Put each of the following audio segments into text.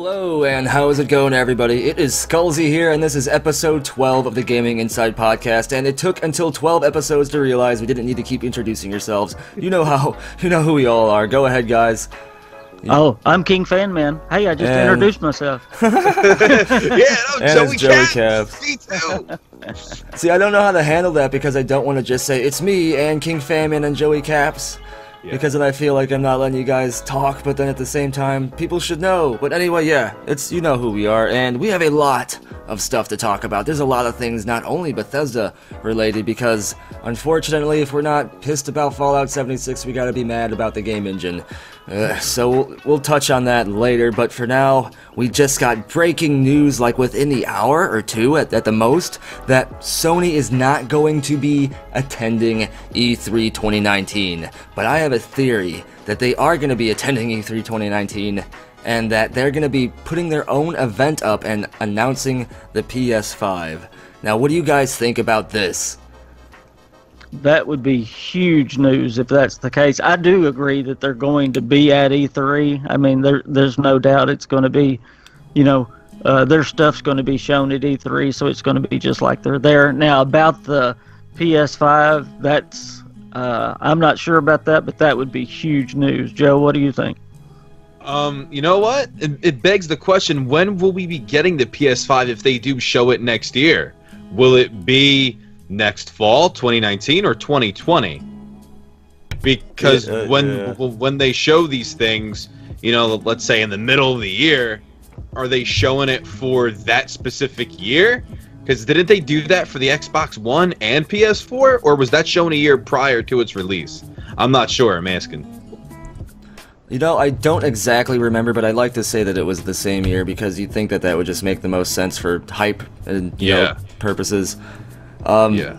Hello, and how is it going, everybody? It is Skullzi here, and this is episode 12 of the Gaming InSight podcast, and it took until 12 episodes to realize we didn't need to keep introducing yourselves. You know who we all are. Go ahead, guys. Oh, I'm King Fan Man. Hey, I just introduced myself. Yeah, no, Joey Caps. Me too. See, I don't know how to handle that because I don't want to just say, it's me and King Fan Man and Joey Caps. Yeah. Because then I feel like I'm not letting you guys talk, but then at the same time, people should know. But anyway, yeah, you know who we are, and we have a lot of stuff to talk about. There's a lot of things, not only Bethesda related, because unfortunately, if we're not pissed about Fallout 76, we gotta be mad about the game engine. So we'll touch on that later, but for now, we just got breaking news, like within the hour or two at the most, that Sony is not going to be attending E3 2019. But I have a theory that they are going to be attending E3 2019, and that they're going to be putting their own event up and announcing the PS5. Now, what do you guys think about this? That would be huge news if that's the case. I do agree that they're going to be at E3. I mean, there's no doubt it's going to be, their stuff's going to be shown at E3, so it's going to be just like they're there. Now, about the PS5, that's, I'm not sure about that, but that would be huge news. Joe, what do you think? You know what? It begs the question, when will we be getting the PS5 if they do show it next year? Will it be next fall, 2019, or 2020? Because when they show these things, let's say in the middle of the year, are they showing it for that specific year? Because didn't they do that for the Xbox One and PS4, or was that shown a year prior to its release? I'm not sure. I'm asking. I don't exactly remember, but I'd like to say that it was the same year because you'd think that would just make the most sense for hype and purposes. Yeah.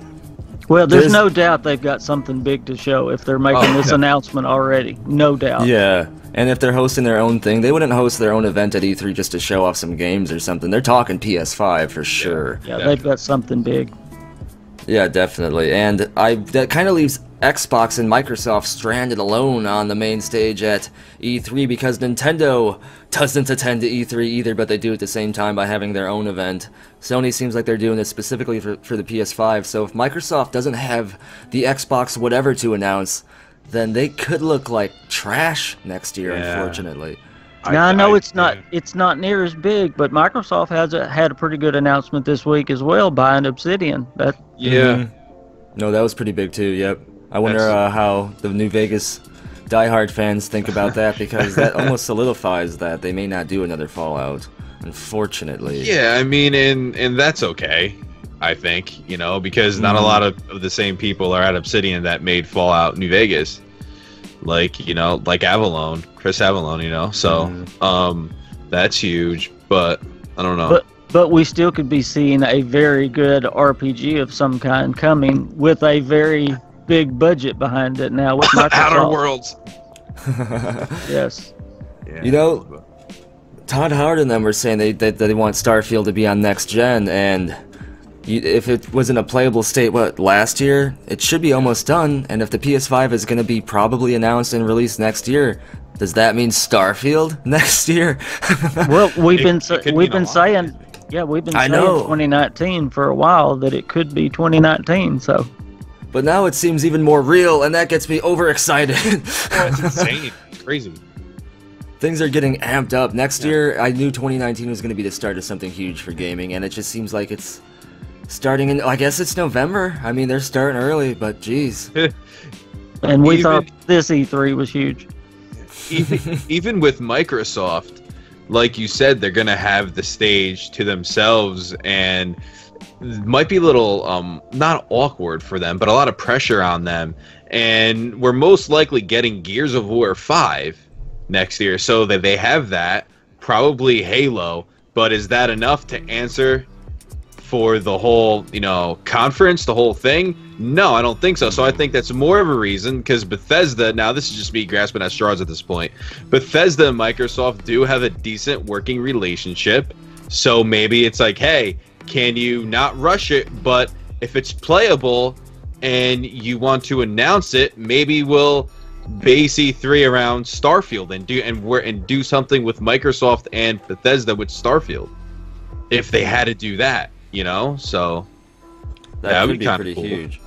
Well, there's no doubt they've got something big to show if they're making this announcement already. No doubt. Yeah, and if they're hosting their own thing, they wouldn't host their own event at E3 just to show off some games or something. They're talking PS5 for sure. Yeah, they've got something big. Yeah, definitely. And that kind of leaves Xbox and Microsoft stranded alone on the main stage at E3 because Nintendo doesn't attend to E3 either, but they do at the same time by having their own event. Sony seems like they're doing this specifically for the PS5, so if Microsoft doesn't have the Xbox whatever to announce, then they could look like trash next year, unfortunately. Now, I know it's not near as big, but Microsoft had a pretty good announcement this week as well, buying Obsidian. No, that was pretty big too, yep. I wonder how the New Vegas diehard fans think about that, because that almost solidifies that they may not do another Fallout, unfortunately. Yeah, I mean, and that's okay, I think, because not a lot of the same people are at Obsidian that made Fallout New Vegas. Like Avalon, Chris Avalon, so that's huge, but I don't know. But we still could be seeing a very good RPG of some kind coming with a very big budget behind it now with Microsoft. Outer Worlds. Yes. Yeah. Todd Howard and them were saying that they want Starfield to be on next gen, and if it was in a playable state, last year, it should be almost done. And if the PS5 is going to be probably announced and released next year, does that mean Starfield next year? Well, we've been saying 2019 for a while, that it could be 2019. So. But now it seems even more real, and that gets me overexcited. That's insane. It's crazy. Things are getting amped up. Next year, I knew 2019 was going to be the start of something huge for gaming, and it just seems like it's starting in, I guess it's November. I mean, they're starting early, but geez. And we thought this E3 was huge. Even with Microsoft, like you said, they're going to have the stage to themselves, and it might be a little, not awkward for them, but a lot of pressure on them. And we're most likely getting Gears of War 5 next year, so that they have that, probably Halo, but is that enough to answer for the whole, conference, the whole thing? No, I don't think so. So I think that's more of a reason, because Bethesda, now this is just me grasping at straws at this point, Bethesda and Microsoft do have a decent working relationship, so maybe it's like, hey, can you not rush it, but if it's playable and you want to announce it, maybe we'll base E3 around Starfield and do something with Microsoft and Bethesda with Starfield. If they had to do that, you know, so that would be kinda pretty cool. huge.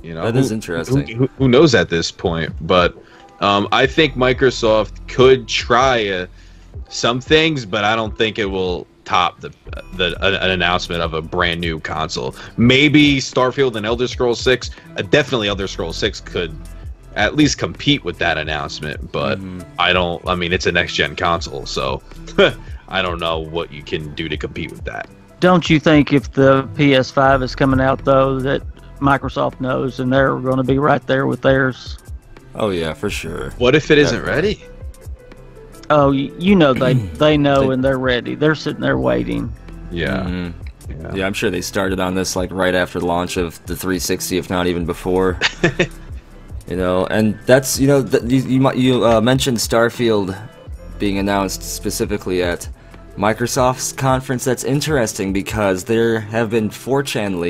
You know, That is interesting. Who knows at this point? But I think Microsoft could try some things, but I don't think it will top an announcement of a brand new console. Maybe Starfield and Elder Scrolls 6. Definitely Elder Scrolls 6 could at least compete with that announcement, but I mean, it's a next gen console, so I don't know what you can do to compete with that. Don't you think if the PS5 is coming out though that Microsoft knows and they're going to be right there with theirs? Oh yeah, for sure. What if it isn't ready? Oh, you know they know and they're ready. They're sitting there waiting. Yeah. Yeah, I'm sure they started on this like right after the launch of the 360, if not even before. You know, and that's, you know, you mentioned Starfield being announced specifically at Microsoft's conference. That's interesting because there have been 4chan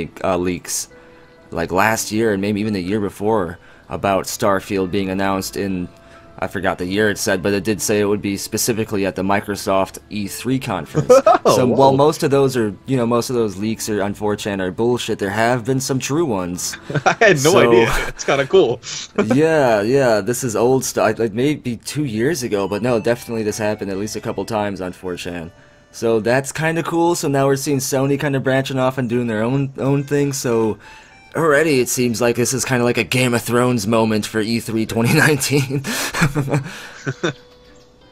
leaks like last year and maybe even the year before about Starfield being announced in, I forgot the year it said, but it did say it would be specifically at the Microsoft E3 conference. So while most of those are, you know, most of those leaks are on 4chan are bullshit, there have been some true ones. I had no idea. It's kind of cool. yeah, this is old stuff. Like maybe 2 years ago, but no, definitely this happened at least a couple times on 4chan. So that's kind of cool. So now we're seeing Sony kind of branching off and doing their own thing. So already it seems like this is kind of like a Game of Thrones moment for E3 2019.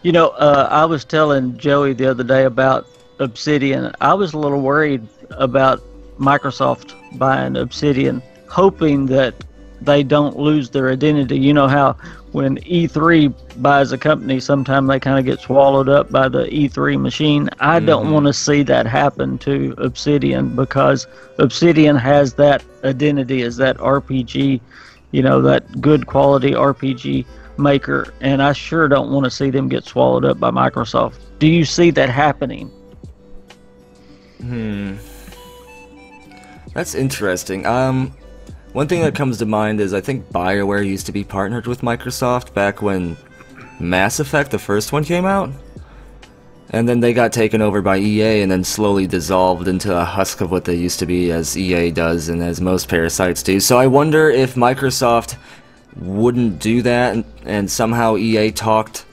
You know, I was telling Joey the other day about Obsidian. I was a little worried about Microsoft buying Obsidian, hoping that they don't lose their identity. You know how when E3 buys a company, sometimes they kind of get swallowed up by the E3 machine. I don't want to see that happen to Obsidian because Obsidian has that identity as that RPG, you know, that good quality RPG maker, and I sure don't want to see them get swallowed up by Microsoft. Do you see that happening? That's interesting. One thing that comes to mind is I think BioWare used to be partnered with Microsoft back when Mass Effect, the first one, came out. And then they got taken over by EA and then slowly dissolved into a husk of what they used to be, as EA does and as most parasites do. So I wonder if Microsoft wouldn't do that and somehow EA talked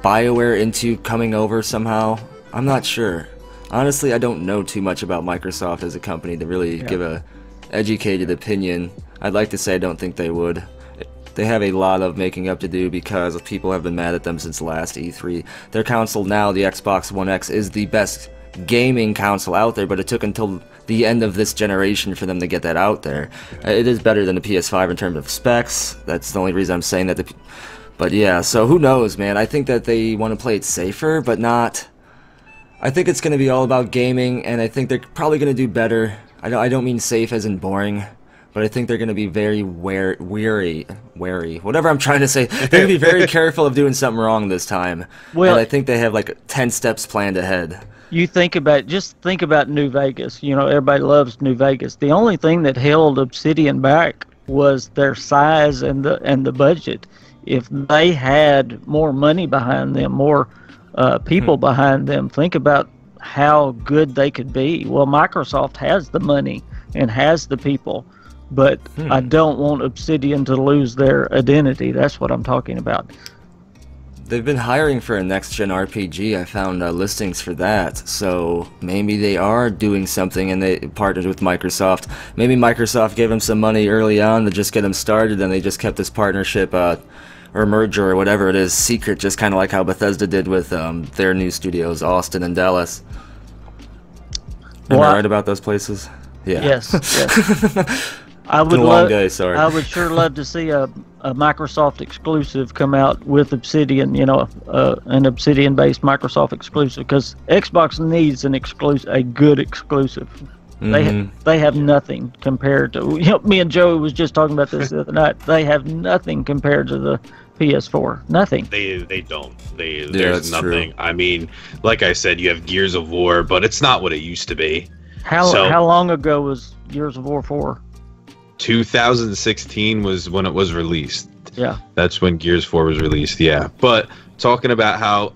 BioWare into coming over somehow. I'm not sure. Honestly, I don't know too much about Microsoft as a company to really give a educated opinion. I'd like to say I don't think they would. They have a lot of making up to do because people have been mad at them since last E3. Their console now, the Xbox One X, is the best gaming console out there, but it took until the end of this generation for them to get that out there. It is better than the PS5 in terms of specs. That's the only reason I'm saying that. But yeah, so who knows, man? I think that they want to play it safer, but not... I think it's going to be all about gaming, and I think they're probably going to do better. I don't mean safe as in boring, but I think they're going to be very wary, whatever I'm trying to say. They're going to be very careful of doing something wrong this time. Well, and I think they have like 10 steps planned ahead. You think about New Vegas. You know, everybody loves New Vegas. The only thing that held Obsidian back was their size and the budget. If they had more money behind them, more people behind them, think about how good they could be. Well, Microsoft has the money and has the people, but I don't want Obsidian to lose their identity. That's what I'm talking about. They've been hiring for a next-gen RPG. I found listings for that, so maybe they are doing something and they partnered with Microsoft. Maybe Microsoft gave them some money early on to just get them started, and they just kept this partnership or merger or whatever it is secret, just kind of like how Bethesda did with their new studios, Austin and Dallas. Am I right about those places? Yeah. Yes. I would I would sure love to see a Microsoft exclusive come out with Obsidian, you know, an Obsidian-based Microsoft exclusive, because Xbox needs a good exclusive. They have nothing compared to, you know, me and Joey was just talking about this the other night. They have nothing compared to the PS4. Nothing. They don't. There's nothing. True. I mean, like I said, you have Gears of War, but it's not what it used to be. How long ago was Gears of War 4? 2016 was when it was released. Yeah. That's when Gears 4 was released. Yeah. But talking about how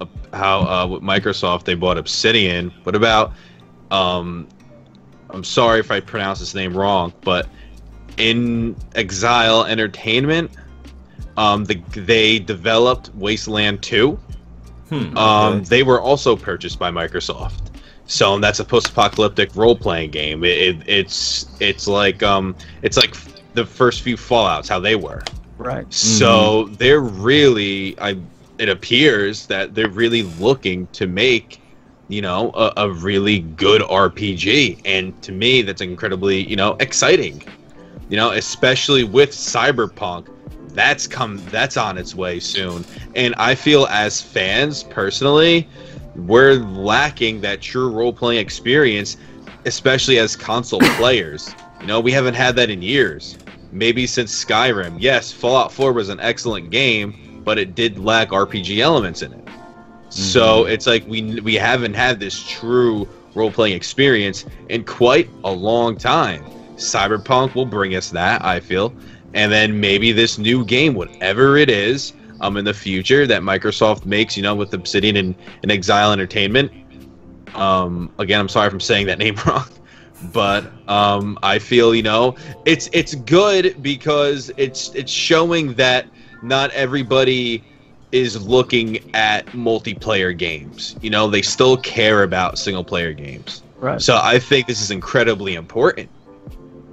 with Microsoft they bought Obsidian. What about I'm sorry if I pronounce this name wrong, but in Exile Entertainment, they developed Wasteland 2. Okay. They were also purchased by Microsoft. So that's a post-apocalyptic role-playing game. It's like the first few Fallouts, how they were. Right. So they're really, it appears that they're really looking to make, a really good RPG. And to me, that's incredibly, exciting. Especially with Cyberpunk, that's on its way soon. And I feel as fans, personally, we're lacking that true role-playing experience, especially as console players. We haven't had that in years. Maybe since Skyrim. Yes, Fallout 4 was an excellent game, but it did lack RPG elements in it. So it's like we haven't had this true role-playing experience in quite a long time. Cyberpunk will bring us that, I feel. And then maybe this new game, whatever it is, in the future that Microsoft makes, with Obsidian and Exile Entertainment. Again, I'm sorry if I'm saying that name wrong, but I feel it's good because it's showing that not everybody is looking at multiplayer games. They still care about single player games. Right. So I think this is incredibly important.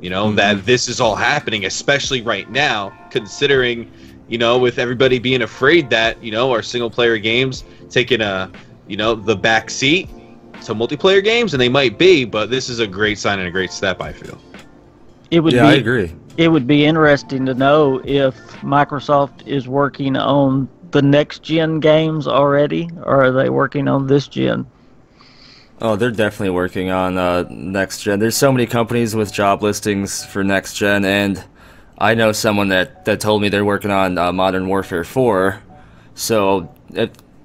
That this is all happening, especially right now, considering. With everybody being afraid that, our single-player games taking the back seat to multiplayer games, and they might be, but this is a great sign and a great step, I feel. I agree. It would be interesting to know if Microsoft is working on the next-gen games already, or are they working on this gen? Oh, they're definitely working on next-gen. There's so many companies with job listings for next-gen, and I know someone that told me they're working on Modern Warfare 4, so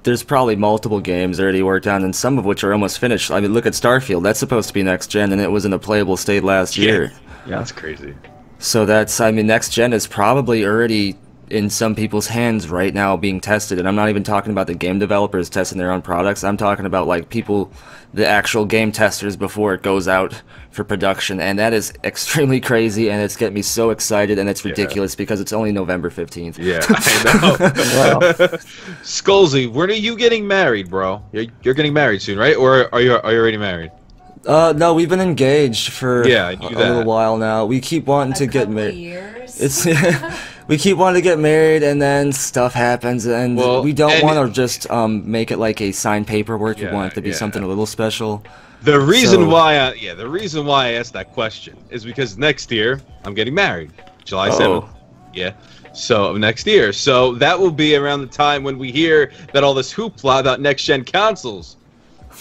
there's probably multiple games already worked on, and some of which are almost finished. I mean, look at Starfield. That's supposed to be next-gen, and it was in a playable state last year. Yeah, that's crazy. So next-gen is probably already in some people's hands right now being tested, and I'm not even talking about the game developers testing their own products. I'm talking about the actual game testers before it goes out for production, and that is extremely crazy, and it's getting me so excited, and it's ridiculous because it's only November 15th. Yeah, I know. Wow. Skullzi, when are you getting married, bro? You're getting married soon, right? Or are you already married? No, we've been engaged for a little while now. We keep wanting to get married. Years. We keep wanting to get married, and then stuff happens, and we don't want to just make it like a signed paperwork. We want it to be something a little special. The reason why I asked that question is because next year I'm getting married, July 7th. Yeah. So next year. So that will be around the time when we hear that all this hoopla about next-gen consoles.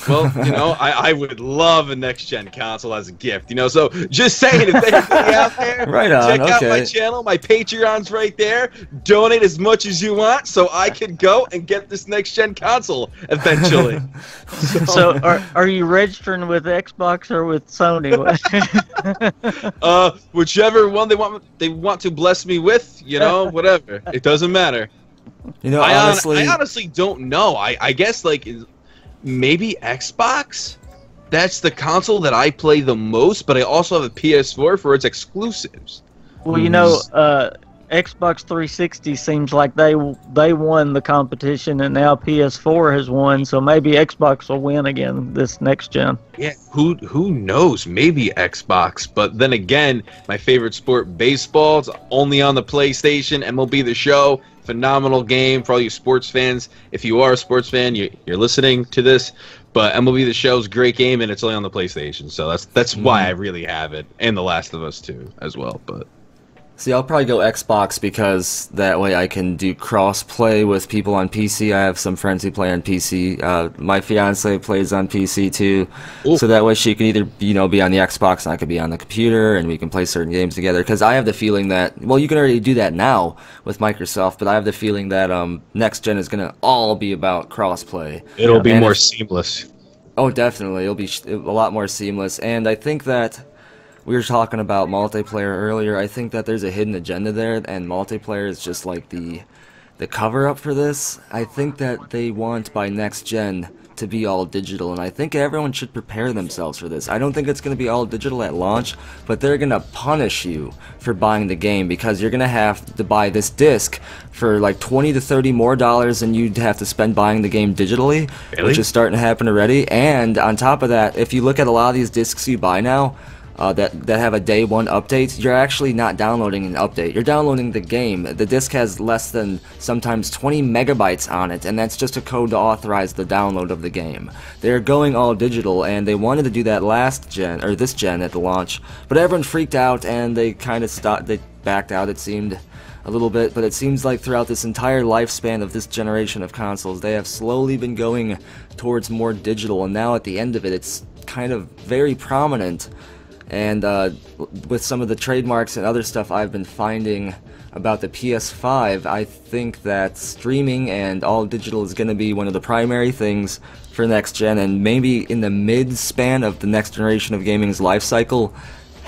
Well, I would love a next-gen console as a gift, so just saying, if anybody out there, right on, check out my channel, my Patreon's right there, donate as much as you want so I can go and get this next-gen console eventually. So are you registering with Xbox or with Sony? Whichever one they want to bless me with, whatever. It doesn't matter. Honestly, I honestly don't know. I guess, maybe Xbox? That's the console that I play the most, but I also have a PS4 for its exclusives. Well, Xbox 360 seems like they won the competition, and now PS4 has won, so maybe Xbox will win again this next gen. Yeah, who knows? Maybe Xbox, but then again, my favorite sport, baseball, it's only on the PlayStation. MLB The Show, phenomenal game for all you sports fans. If you are a sports fan, you're listening to this, but MLB The Show is a great game, and it's only on the PlayStation, so that's why I really have it, and The Last of Us 2 as well, but... See, I'll probably go Xbox because that way I can do cross-play with people on PC. I have some friends who play on PC. My fiance plays on PC too, so that way she can either be on the Xbox and I could be on the computer, and we can play certain games together. Because I have the feeling that, well, you can already do that now with Microsoft, but I have the feeling that next gen is gonna all be about cross-play. It'll be more seamless. Oh, definitely, it'll be a lot more seamless, and I think that. we were talking about multiplayer earlier. I think that there's a hidden agenda there, and multiplayer is just like the cover-up for this. I think that they want by next gen to be all digital, and I think everyone should prepare themselves for this. I don't think it's going to be all digital at launch, but they're going to punish you for buying the game, because you're going to have to buy this disc for like $20 to $30 more than you'd have to spend buying the game digitally, which is starting to happen already. And on top of that, if you look at a lot of these discs you buy now, that have a day one update, you're actually not downloading an update. You're downloading the game. The disc has less than sometimes 20 megabytes on it, and that's just a code to authorize the download of the game. They're going all digital, and they wanted to do that last gen, or this gen at the launch, but everyone freaked out and they kind of stopped. They backed out, it seemed, a little bit. But it seems like throughout this entire lifespan of this generation of consoles, they have slowly been going towards more digital, and now at the end of it, it's kind of very prominent. And with some of the trademarks and other stuff I've been finding about the PS5, I think that streaming and all digital is going to be one of the primary things for next gen, and maybe in the mid-span of the next generation of gaming's life cycle,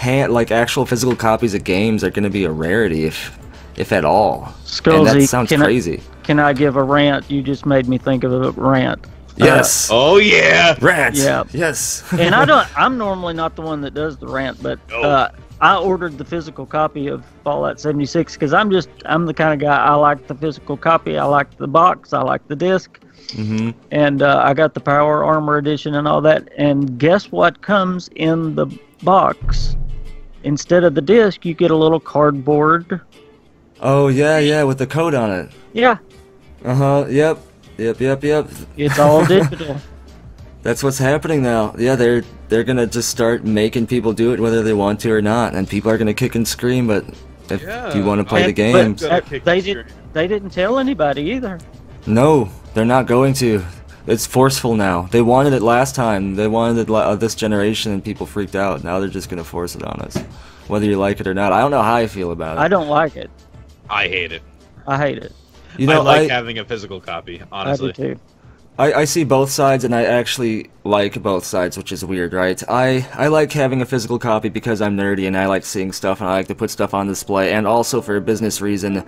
like actual physical copies of games are going to be a rarity, if at all. Skullzi, and that sounds crazy. Can I give a rant? You just made me think of a rant. Yes. Oh yeah. Rant. Yeah. Yes. And I'm normally not the one that does the rant, but I ordered the physical copy of Fallout 76 because I'm the kind of guy, I like the physical copy, I like the box, I like the disc, and I got the Power Armor Edition and all that. And guess what comes in the box? Instead of the disc, you get a little cardboard. Oh yeah, with the code on it. Yeah. Yep. It's all digital. That's what's happening now. Yeah, they're gonna just start making people do it whether they want to or not, and people are gonna kick and scream. But if you want to play the games, they didn't tell anybody either. No, they're not going to. It's forceful now. They wanted it last time. They wanted it this generation, and people freaked out. Now they're just gonna force it on us, whether you like it or not. I don't know how I feel about it. I don't like it. I hate it. I hate it. You know, I like having a physical copy, honestly. I do too. I see both sides, and I actually like both sides, which is weird, right? I like having a physical copy because I'm nerdy, and I like seeing stuff, and I like to put stuff on display, and also for a business reason.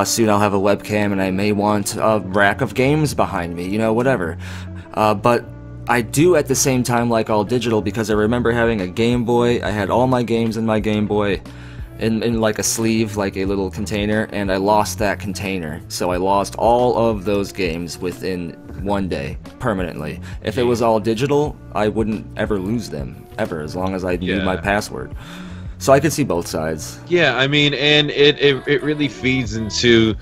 Soon I'll have a webcam, and I may want a rack of games behind me, you know, whatever. But I do at the same time like all digital, because I remember having a Game Boy. I had all my games in my Game Boy in like a sleeve, like a little container, and I lost that container. So I lost all of those games within one day, permanently. If it was all digital, I wouldn't ever lose them, ever, as long as I knew my password. So I could see both sides. Yeah, I mean, and it really feeds into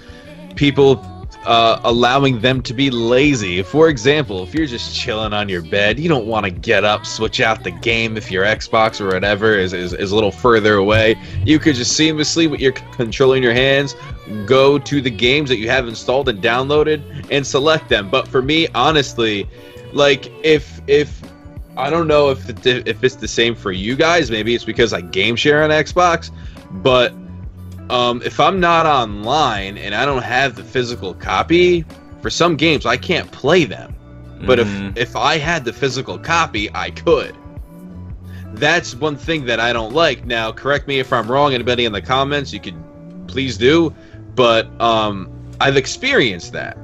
people allowing them to be lazy. For example, if you're just chilling on your bed, you don't want to get up, switch out the game if your Xbox or whatever is a little further away. You could just seamlessly, with your controller in your hands, go to the games that you have installed and downloaded and select them. But for me, honestly, like if I don't know if it's the same for you guys, maybe it's because I game share on Xbox, but if I'm not online and I don't have the physical copy, for some games I can't play them. But if I had the physical copy, I could. That's one thing that I don't like. Now, correct me if I'm wrong. Anybody in the comments, you could please do. But I've experienced that,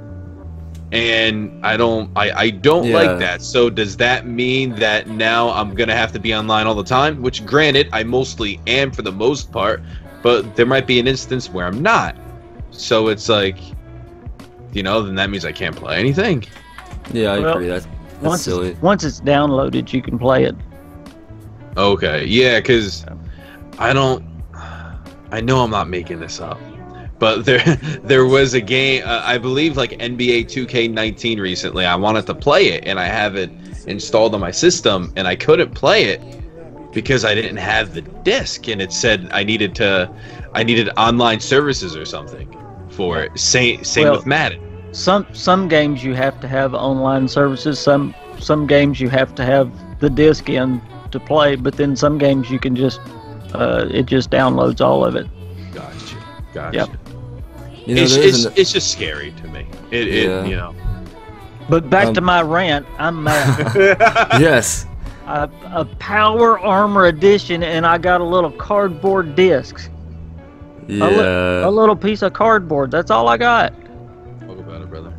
and I don't like that. So does that mean that now I'm gonna have to be online all the time? Which, granted, I mostly am for the most part. But there might be an instance where I'm not. So it's like, you know, then that means I can't play anything. Yeah, I agree. That's silly. Once it's downloaded, you can play it. Okay, yeah, because I know I'm not making this up. But there was a game, I believe like NBA 2K19 recently. I wanted to play it, and I have it installed on my system, and I couldn't play it because I didn't have the disc, and it said I needed online services or something for it. Same with Madden. Some games you have to have online services. Some games you have to have the disc in to play. But then some games you can just it just downloads all of it. Gotcha. Yep. You know, it's just scary to me. It you know. But back to my rant. I'm mad. Yes. a Power Armor edition, and I got a little cardboard disc. Yeah. A little piece of cardboard. That's all I got. Talk about it, brother.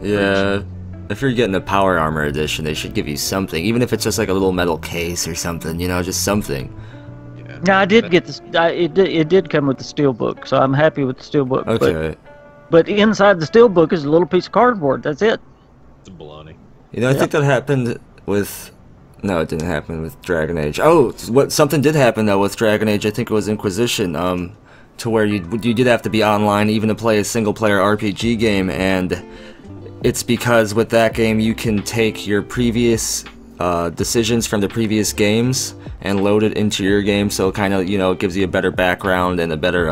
Yeah. If you're getting a Power Armor edition, they should give you something, even if it's just like a little metal case or something. You know, just something. Yeah. Now I did get this. It did come with the steelbook, so I'm happy with the steelbook. Okay. But inside the steelbook is a little piece of cardboard. That's it. It's a baloney. You know, I think that happened with. No, it didn't happen with Dragon Age. Oh, something did happen though with Dragon Age. I think it was Inquisition. To where you did have to be online even to play a single player RPG game, and it's because with that game you can take your previous decisions from the previous games and load it into your game, so it kind of, you know, it gives you a better background and a better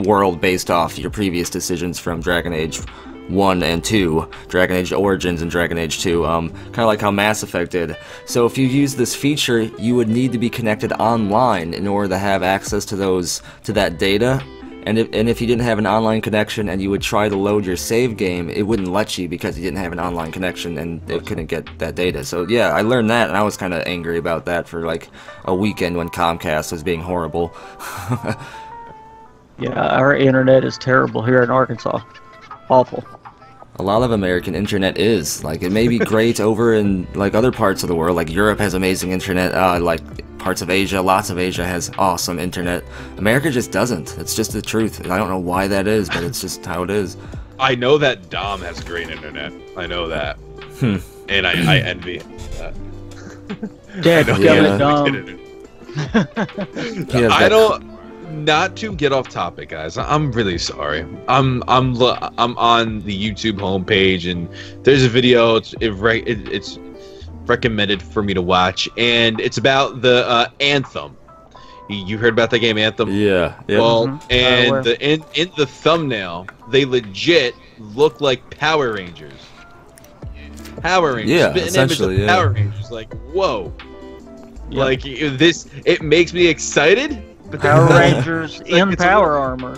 world based off your previous decisions from Dragon Age 1 and 2, Dragon Age Origins and Dragon Age 2, kind of like how Mass Effect did. So if you use this feature, you would need to be connected online in order to have access to that data. And if you didn't have an online connection and you would try to load your save game, it wouldn't let you because you didn't have an online connection and it couldn't get that data. So yeah, I learned that, and I was kind of angry about that for like a weekend when Comcast was being horrible. Yeah, our internet is terrible here in Arkansas. Awful. A lot of American internet is. Like, it may be great over in, like, other parts of the world. Like, Europe has amazing internet. Like, parts of Asia, lots of Asia has awesome internet. America just doesn't. It's just the truth. And I don't know why that is, but it's just how it is. I know that Dom has great internet. I know that. And I envy that. Dom. I don't... Not to get off topic, guys. I'm really sorry. I'm on the YouTube homepage, and there's a video. It's recommended for me to watch, and it's about the Anthem. You heard about the game Anthem? Yeah. Well, and in the thumbnail, they legit look like Power Rangers. Power Rangers. Yeah, Spitting essentially. image of Power Rangers. Like, whoa. Yeah. Like this, it makes me excited. But Power Rangers in Power Armor.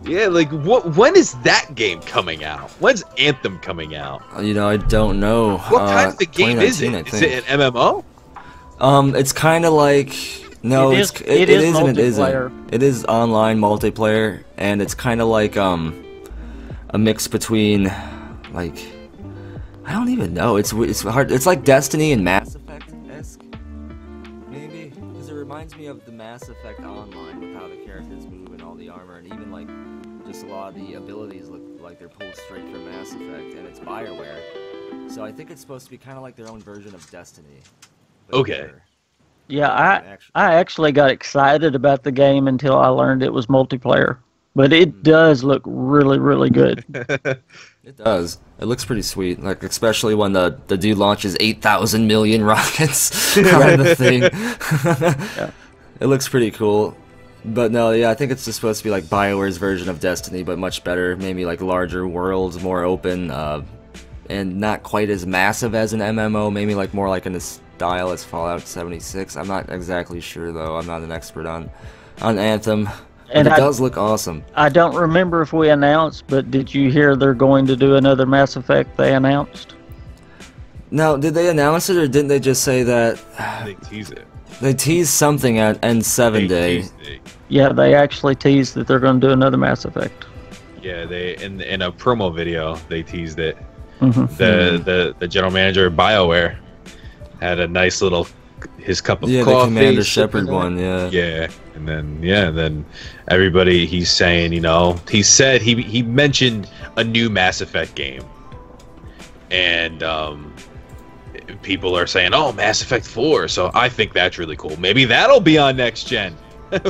Yeah, like when is that game coming out? When's Anthem coming out? You know, I don't know. What kind of the game is it? Is it an MMO? It's kind of like no, it is and it isn't. It is online multiplayer, and it's kind of like a mix between like I don't even know. It's hard. It's like Destiny and Mass Effect-esque. Maybe. Because it reminds me of the Mass Effect Online with how the characters move and all the armor, and even like just a lot of the abilities look like they're pulled straight from Mass Effect, and it's BioWare. So I think it's supposed to be kind of like their own version of Destiny. Okay. Yeah, I actually got excited about the game until I learned it was multiplayer. But it does look really, really good. It does. It looks pretty sweet, like especially when the dude launches 8,000 million rockets on the thing. Yeah. It looks pretty cool. But no, yeah, I think it's just supposed to be like BioWare's version of Destiny, but much better. Maybe like larger worlds, more open, and not quite as massive as an MMO. Maybe like more like in the style as Fallout 76. I'm not exactly sure though. I'm not an expert on Anthem. And it does look awesome. I don't remember if we announced, but did you hear they're going to do another Mass Effect they announced? No, did they announce it, or didn't they just say that? They tease it. They teased something at N7 Day. Yeah, they actually teased that they're going to do another Mass Effect. Yeah, they in a promo video they teased it. Mm-hmm. The general manager of BioWare had a nice little his cup of coffee. Yeah, the Commander Shepard one, yeah. Yeah, and then everybody, he's saying, you know, he said he mentioned a new Mass Effect game, and people are saying, oh, Mass Effect 4. So I think that's really cool. Maybe that'll be on next gen.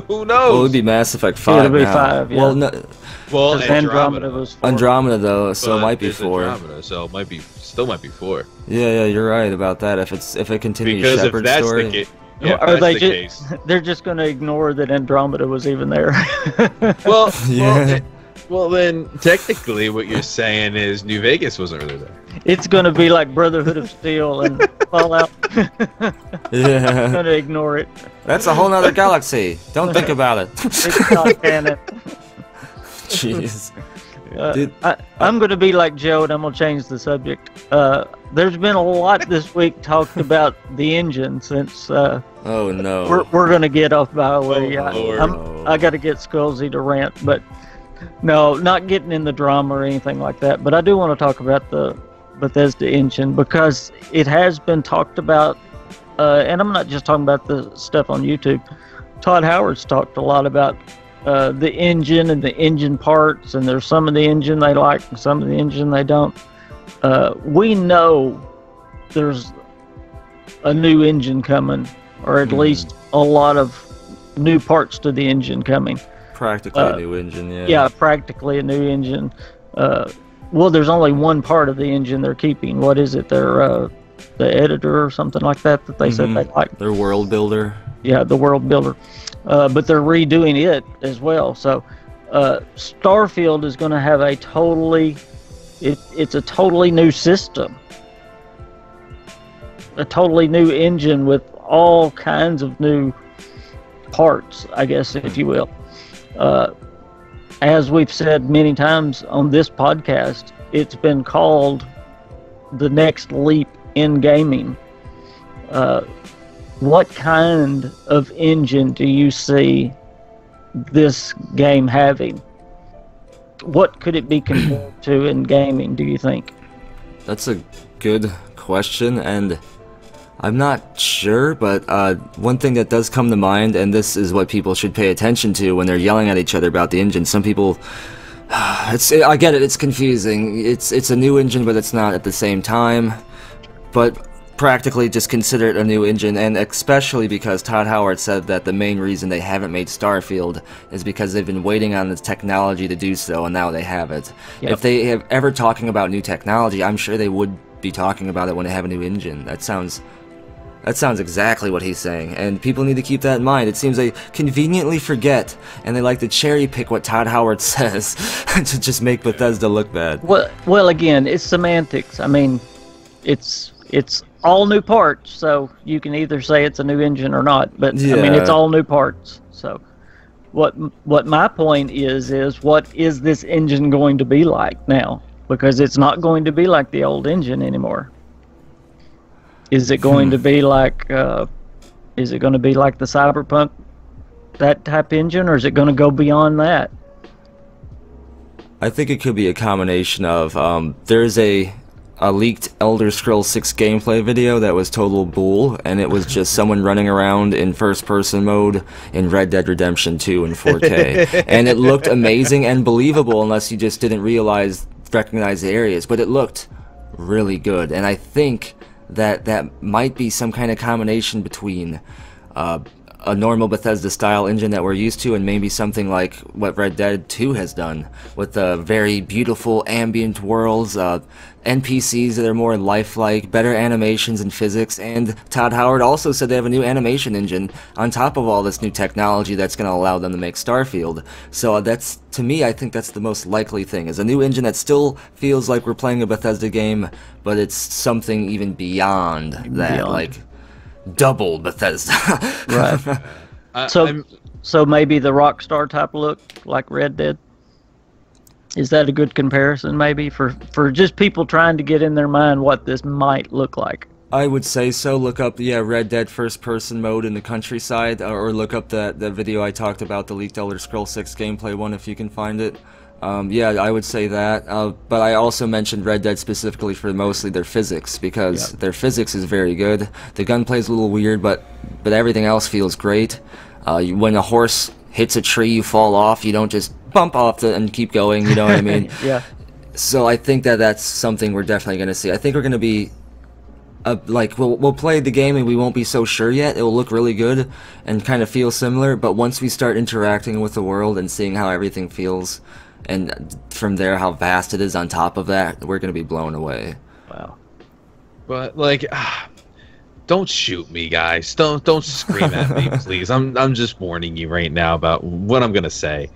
Who knows? Well, it would be Mass Effect 5 It'll be now. 5, yeah. Well, no, well, Andromeda was 4. Andromeda though, so it might be there's 4. Andromeda, so it might be 4. Yeah, you're right about that. If it continues Because Shepard's if that's story. the case, yeah, Are if they that's the case. They're just going to ignore that Andromeda was even there. Well, Yeah. well, then technically, what you're saying is New Vegas wasn't really there. It's going to be like Brotherhood of Steel and Fallout. Yeah. Going to ignore it. That's a whole nother galaxy. Don't think about it. It's not canon. Jeez. I'm going to be like Joe, and I'm going to change the subject. There's been a lot this week talked about the engine since. Oh no. We're going to get off by the way. Oh, I got to get Skullzi to rant, but no, not getting in the drama or anything like that. But I do want to talk about the Bethesda engine because it has been talked about, and I'm not just talking about the stuff on YouTube. Todd Howard's talked a lot about the engine and the engine parts, and there's some of the engine they like and some of the engine they don't. We know there's a new engine coming, or at least a lot of new parts to the engine coming. Practically a new engine, yeah. Yeah, practically a new engine. Well, there's only one part of the engine they're keeping. What is it? The editor or something like that they said they like. Their world builder. Yeah, the world builder. But they're redoing it as well. So Starfield is going to have a totally, it's a totally new system. A totally new engine with all kinds of new parts, I guess, if you will. As we've said many times on this podcast, it's been called the next leap in gaming. What kind of engine do you see this game having? What could it be compared to in gaming, do you think? That's a good question, and I'm not sure, but one thing that does come to mind, and this is what people should pay attention to when they're yelling at each other about the engine. Some people, I get it, it's confusing. It's a new engine, but it's not at the same time. But practically just consider it a new engine, and especially because Todd Howard said that the main reason they haven't made Starfield is because they've been waiting on this technology to do so, and now they have it. Yep. If they have ever talking about new technology, I'm sure they would be talking about it when they have a new engine. That sounds exactly what he's saying, and people need to keep that in mind. It seems they conveniently forget, and they like to cherry pick what Todd Howard says to just make Bethesda look bad. Well, again, it's semantics. I mean, it's all new parts, so you can either say it's a new engine or not. But yeah. I mean, it's all new parts. So, what my point is what is this engine going to be like now? Because it's not going to be like the old engine anymore. Is it going to be like? Is it going to be like the Cyberpunk, that type engine, or is it going to go beyond that? I think it could be a combination of. There's a leaked Elder Scrolls 6 gameplay video that was total bull, and it was just someone running around in first-person mode in Red Dead Redemption 2 in 4K. And it looked amazing and believable unless you just didn't recognize the areas, but it looked really good. And I think that might be some kind of combination between a normal Bethesda-style engine that we're used to, and maybe something like what Red Dead 2 has done, with the very beautiful ambient worlds, NPCs that are more lifelike, better animations and physics, and Todd Howard also said they have a new animation engine on top of all this new technology that's going to allow them to make Starfield. So that's, to me, I think that's the most likely thing, is a new engine that still feels like we're playing a Bethesda game, but it's something even beyond that, like double Bethesda. Right. So maybe the Rockstar type look, like Red Dead? Is that a good comparison, maybe, for just people trying to get in their mind what this might look like? I would say so. Look up, Red Dead first-person mode in the countryside, or look up that video I talked about, the leaked Elder Scrolls 6 gameplay one, if you can find it. Yeah, I would say that, but I also mentioned Red Dead specifically for mostly their physics, because their physics is very good. The gunplay is a little weird, but everything else feels great. When a horse hits a tree, you fall off, you don't just bump off and keep going, you know what I mean? Yeah. So I think that's something we're definitely going to see. I think we're going to be, we'll play the game and we won't be so sure yet. It will look really good and kind of feel similar, but once we start interacting with the world and seeing how everything feels, and from there how vast it is on top of that, we're going to be blown away. Wow. But, don't shoot me, guys. Don't scream at me, please. I'm just warning you right now about what I'm going to say.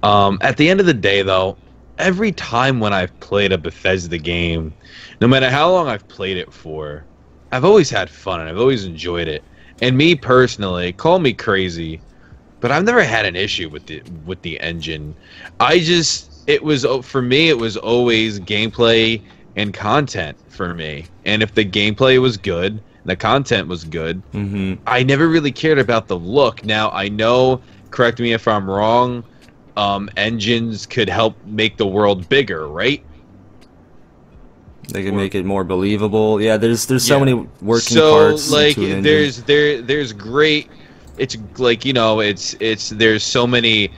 At the end of the day, though, every time when I've played a Bethesda game, no matter how long I've played it for, I've always had fun and I've always enjoyed it. And me personally, call me crazy, but I've never had an issue with the engine. it was for me. It was always gameplay and content for me. And if the gameplay was good, the content was good, I never really cared about the look. Now I know, correct me if I'm wrong, engines could help make the world bigger, right? They can make it more believable. Yeah, there's so many working parts. So like there's great. It's like, you know, it's there's so many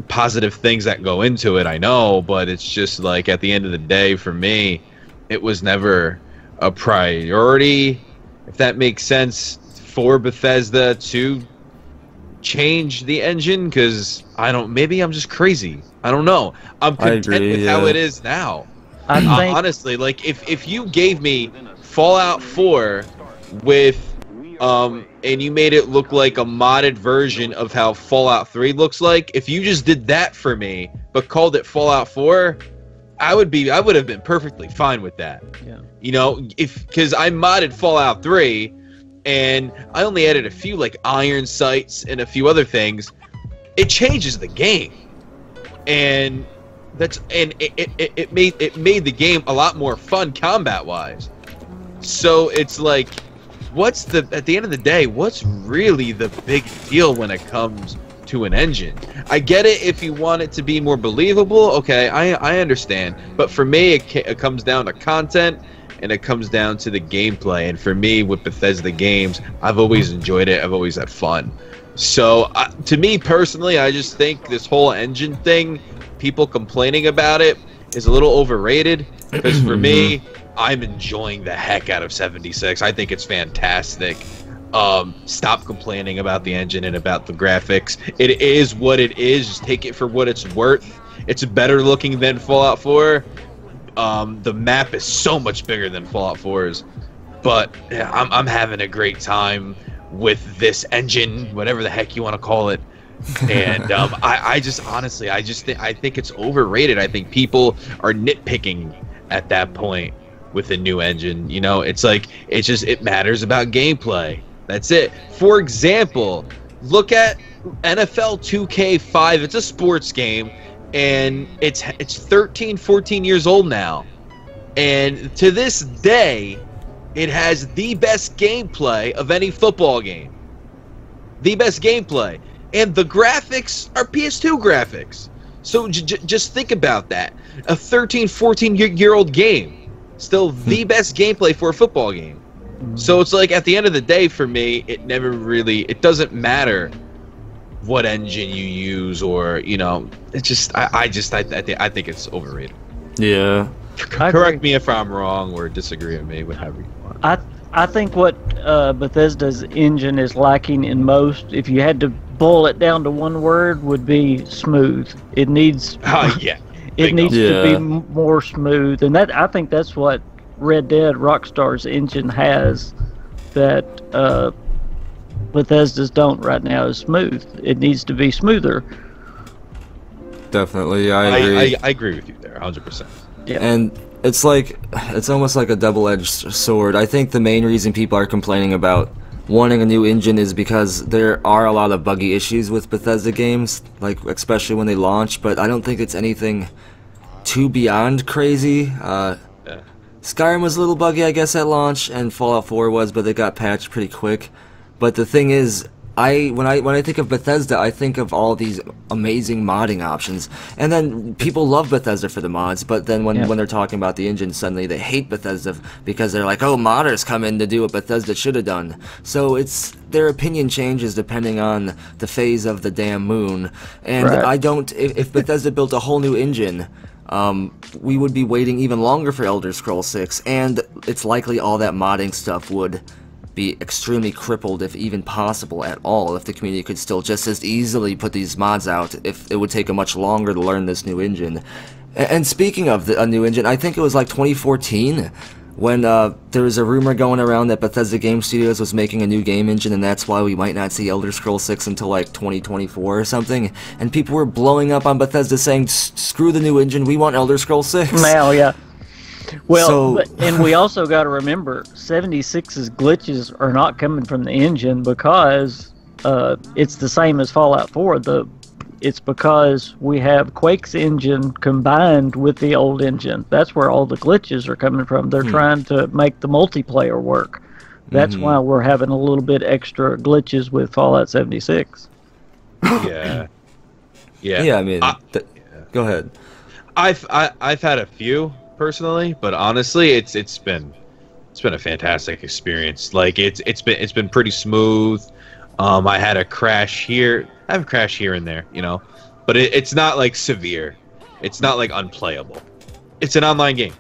positive things that go into it. I know, but it's just like at the end of the day, for me, it was never a priority, if that makes sense, for Bethesda to change the engine, because maybe I'm just crazy. I don't know. I'm content with how it is now. Honestly, like if you gave me Fallout 4 with and you made it look like a modded version of how Fallout 3 looks like, if you just did that for me but called it Fallout 4, I would have been perfectly fine with that. Yeah. You know, because I modded Fallout 3 and I only added a few like iron sights and a few other things. It changes the game. And it made the game a lot more fun combat wise. So it's like, at the end of the day, what's really the big deal when it comes to an engine? I get it if you want it to be more believable. Okay, I understand. But for me, it comes down to content and it comes down to the gameplay. And for me, with Bethesda games, I've always enjoyed it. I've always had fun. So to me personally, I just think this whole engine thing, people complaining about it, is a little overrated. Because for me, I'm enjoying the heck out of 76. I think it's fantastic. Stop complaining about the engine and about the graphics. It is what it is. Just take it for what it's worth. It's better looking than Fallout 4. The map is so much bigger than Fallout 4's. But yeah, I'm having a great time with this engine, whatever the heck you want to call it. And I just honestly, I think it's overrated. I think people are nitpicking at that point with a new engine. You know, it's like, it matters about gameplay. That's it. For example, look at NFL 2K5. It's a sports game, and it's 13, 14 years old now. And to this day, it has the best gameplay of any football game. The best gameplay. And the graphics are PS2 graphics. So just think about that. A 13, 14-year-old game. Still the best gameplay for a football game. So it's like, at the end of the day, for me, it doesn't matter what engine you use, or, you know, it's just, I think it's overrated. Yeah. Correct me if I'm wrong, or disagree with me, whatever you want. I think what Bethesda's engine is lacking in most, if you had to boil it down to one word, would be smooth. It needs it needs to be more smooth, and I think that's what Red Dead Rockstar's engine has that Bethesda's don't right now, is smooth. It needs to be smoother. Definitely, I agree. I agree with you there, 100%. Yeah. And it's almost like a double-edged sword. I think the main reason people are complaining about wanting a new engine is because there are a lot of buggy issues with Bethesda games, like especially when they launch, but I don't think it's anything too beyond crazy. Skyrim was a little buggy, I guess, at launch, and Fallout 4 was, but they got patched pretty quick. But the thing is, when I think of Bethesda, I think of all these amazing modding options, and then people love Bethesda for the mods, but then when they're talking about the engine, suddenly they hate Bethesda because they're like, oh, modders come in to do what Bethesda should have done. So their opinion changes depending on the phase of the damn moon, and if Bethesda built a whole new engine, we would be waiting even longer for Elder Scrolls 6, and it's likely all that modding stuff would be extremely crippled, if even possible at all, if the community could still just as easily put these mods out, if it would take them much longer to learn this new engine. And speaking of a new engine, I think it was like 2014 when there was a rumor going around that Bethesda Game Studios was making a new game engine, and that's why we might not see Elder Scrolls 6 until like 2024 or something, and people were blowing up on Bethesda saying, screw the new engine, we want Elder Scrolls 6. Now, yeah. Well, and we also got to remember, 76's glitches are not coming from the engine, because it's the same as Fallout 4. The it's because we have Quake's engine combined with the old engine. That's where all the glitches are coming from. They're trying to make the multiplayer work. That's why we're having a little bit extra glitches with Fallout 76. Yeah. Yeah, I mean, go ahead. I've had a few personally, but honestly, it's been a fantastic experience. Like it's been pretty smooth. I had a crash here. I have a crash here and there, you know, but it's not like severe. It's not like unplayable. It's an online game.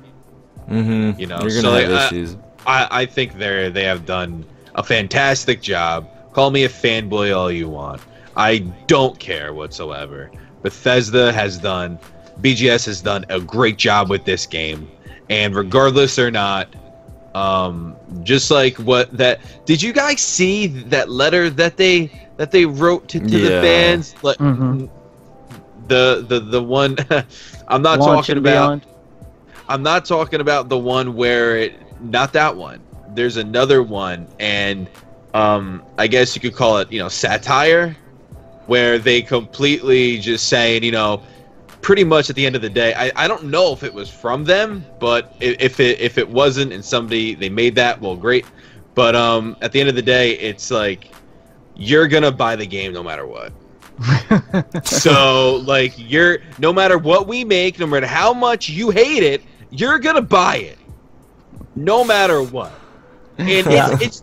You know, you're gonna have issues. I think they have done a fantastic job. Call me a fanboy all you want. I don't care whatsoever. BGS has done a great job with this game, and regardless or not, just like did you guys see that letter that they wrote to the fans? Like the one I'm not talking about. I'm not talking about the one where not that one. There's another one, and I guess you could call it, you know, satire, where they completely just saying, you know, pretty much at the end of the day, I don't know if it was from them, but if it wasn't and they made that, well, great. But at the end of the day, it's like you're gonna buy the game no matter what. So like no matter what we make, no matter how much you hate it, you're gonna buy it, no matter what. And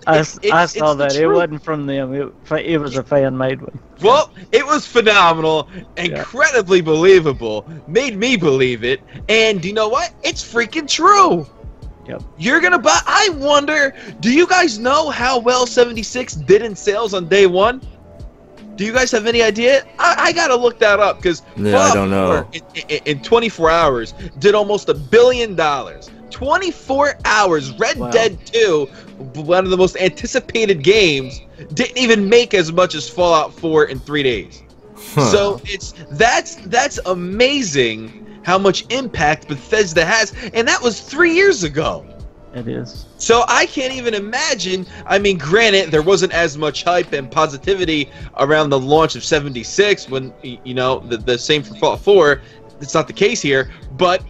I saw that. It wasn't from them. It was a fan-made one. Well, it was phenomenal, incredibly believable, made me believe it, and you know what? It's freaking true. Yep. You're gonna buy. I wonder, do you guys know how well 76 did in sales on day one? Do you guys have any idea? I gotta look that up, because I don't know. In 24 hours, did almost $1 billion. 24 hours. Red Dead 2, one of the most anticipated games, didn't even make as much as Fallout 4 in 3 days. So that's amazing how much impact Bethesda has, and that was 3 years ago. It is. So I can't even imagine. I mean, granted, there wasn't as much hype and positivity around the launch of 76 when, you know, the same for Fallout 4. It's not the case here, but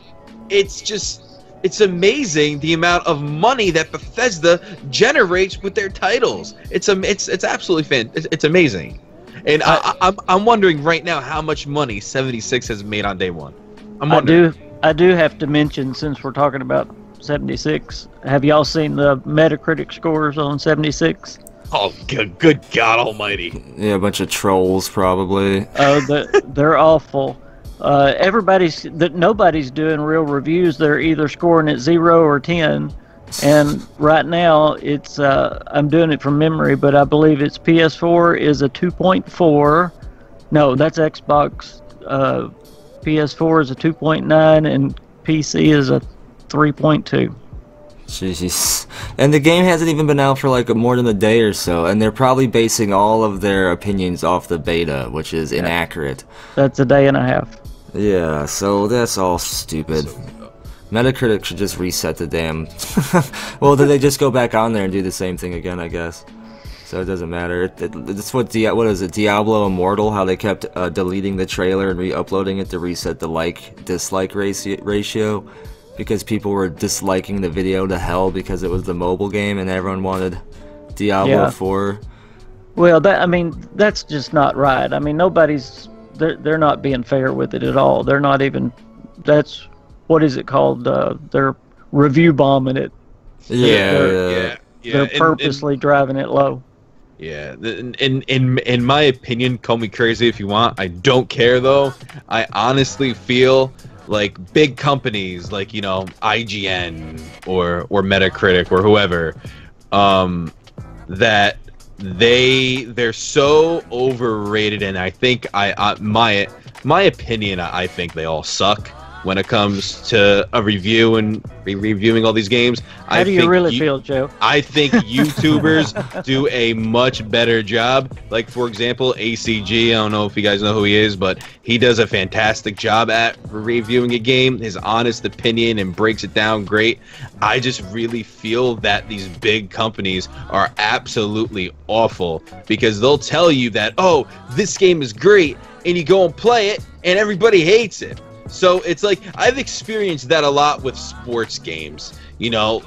it's amazing the amount of money that Bethesda generates with their titles. It's absolutely it's amazing. And I'm wondering right now how much money 76 has made on day one. I'm wondering. I do have to mention, since we're talking about 76, have y'all seen the Metacritic scores on 76? Oh, good God Almighty! Yeah, a bunch of trolls probably. Oh, they're awful. Nobody's doing real reviews. They're either scoring at 0 or 10, and right now it's I'm doing it from memory, but I believe it's PS4 is a 2.4. No, that's Xbox. PS4 is a 2.9, and PC is a 3.2. Jeez. And the game hasn't even been out for like more than a day or so, and they're probably basing all of their opinions off the beta, which is inaccurate. That's a day and a half. Yeah, so that's all stupid. Metacritic should just reset the damn... Well, then they just go back on there and do the same thing again, I guess. So it doesn't matter. It's what is it, Diablo Immortal, how they kept deleting the trailer and re-uploading it to reset the like-dislike ratio, because people were disliking the video to hell because it was the mobile game and everyone wanted Diablo 4. Well, that's just not right. I mean, they're not being fair with it at all. They're not even, what is it called? They're review bombing it. Yeah. They're purposely driving it low. Yeah, in my opinion, call me crazy if you want. I don't care though. I honestly feel like big companies like, you know, IGN or Metacritic or whoever, that they're so overrated, and I think my opinion, I think they all suck. when it comes to a review and reviewing all these games. How do you really feel, Joe? I think YouTubers do a much better job. Like, for example, ACG, I don't know if you guys know who he is, but he does a fantastic job at reviewing a game, his honest opinion, and breaks it down great. I just really feel that these big companies are absolutely awful because they'll tell you that, oh, this game is great, and you go and play it, and everybody hates it. So it's like, I've experienced that a lot with sports games. You know,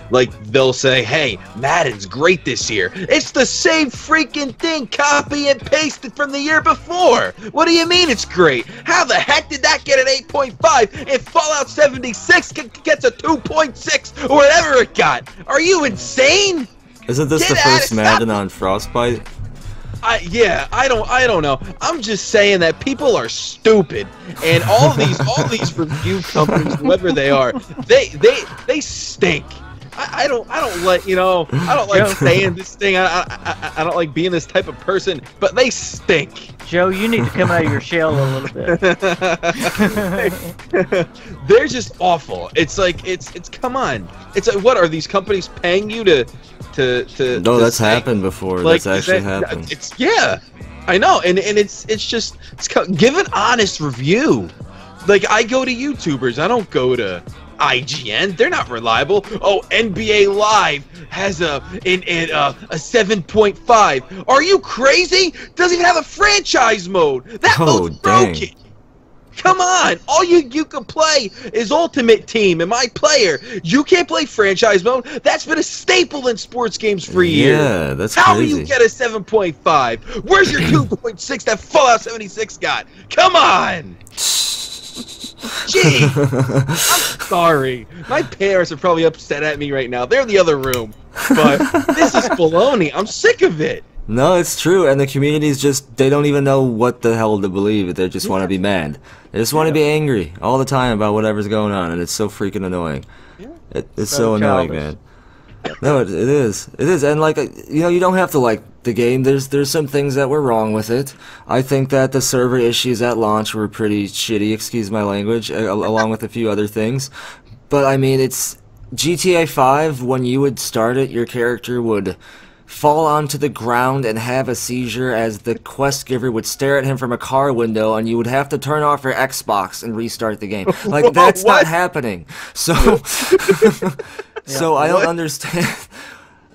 like they'll say, hey, Madden's great this year. It's the same freaking thing, copy and pasted from the year before. What do you mean it's great? How the heck did that get an 8.5 and Fallout 76 gets a 2.6 or whatever it got? Are you insane? Isn't this the first Madden on Frostbite? I don't know. I'm just saying that people are stupid, and all these review companies, whoever they are, they stink. I don't like, you know, I don't like saying this thing. I don't like being this type of person, but they stink. Joe, you need to come out of your shell a little bit. They're just awful. It's like it's come on. It's like, what are these companies paying you to No, that's happened before. Like, that's actually happened. Yeah, I know, and it's give an honest review. Like, I go to YouTubers, I don't go to IGN. They're not reliable. Oh, NBA Live has a 7.5. Are you crazy? Doesn't even have a franchise mode. That mode's broken. Come on! All you can play is Ultimate Team and My Player. You can't play franchise mode. That's been a staple in sports games for years. Yeah, that's How crazy. do you get a 7.5? Where's your 2.6 that Fallout 76 got? Come on! Gee, I'm sorry. My parents are probably upset at me right now. They're in the other room. But this is baloney. I'm sick of it. No, it's true, and the community's just, they don't even know what the hell to believe. They just want to be mad. They just want to be angry all the time about whatever's going on, and it's so freaking annoying. It's so annoying, man. No, it is. It is, and like, you know, you don't have to like the game. There's some things that were wrong with it. I think that the server issues at launch were pretty shitty, excuse my language, along with a few other things. But I mean, it's GTA 5, when you would start it, your character would fall onto the ground and have a seizure as the quest giver would stare at him from a car window, and you would have to turn off your Xbox and restart the game. Like, that's not happening. So, so I don't understand.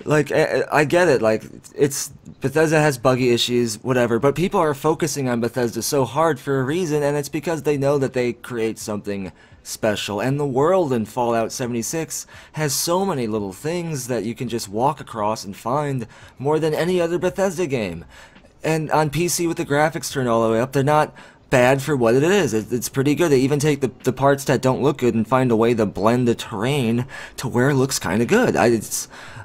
Like, I get it. Like, it's Bethesda has buggy issues, whatever, but people are focusing on Bethesda so hard for a reason, and it's because they know that they create something special, and the world in Fallout 76 has so many little things that you can just walk across and find more than any other Bethesda game. And on PC with the graphics turned all the way up, they're not bad for what it is. It's pretty good. They even take the parts that don't look good and find a way to blend the terrain to where it looks kind of good.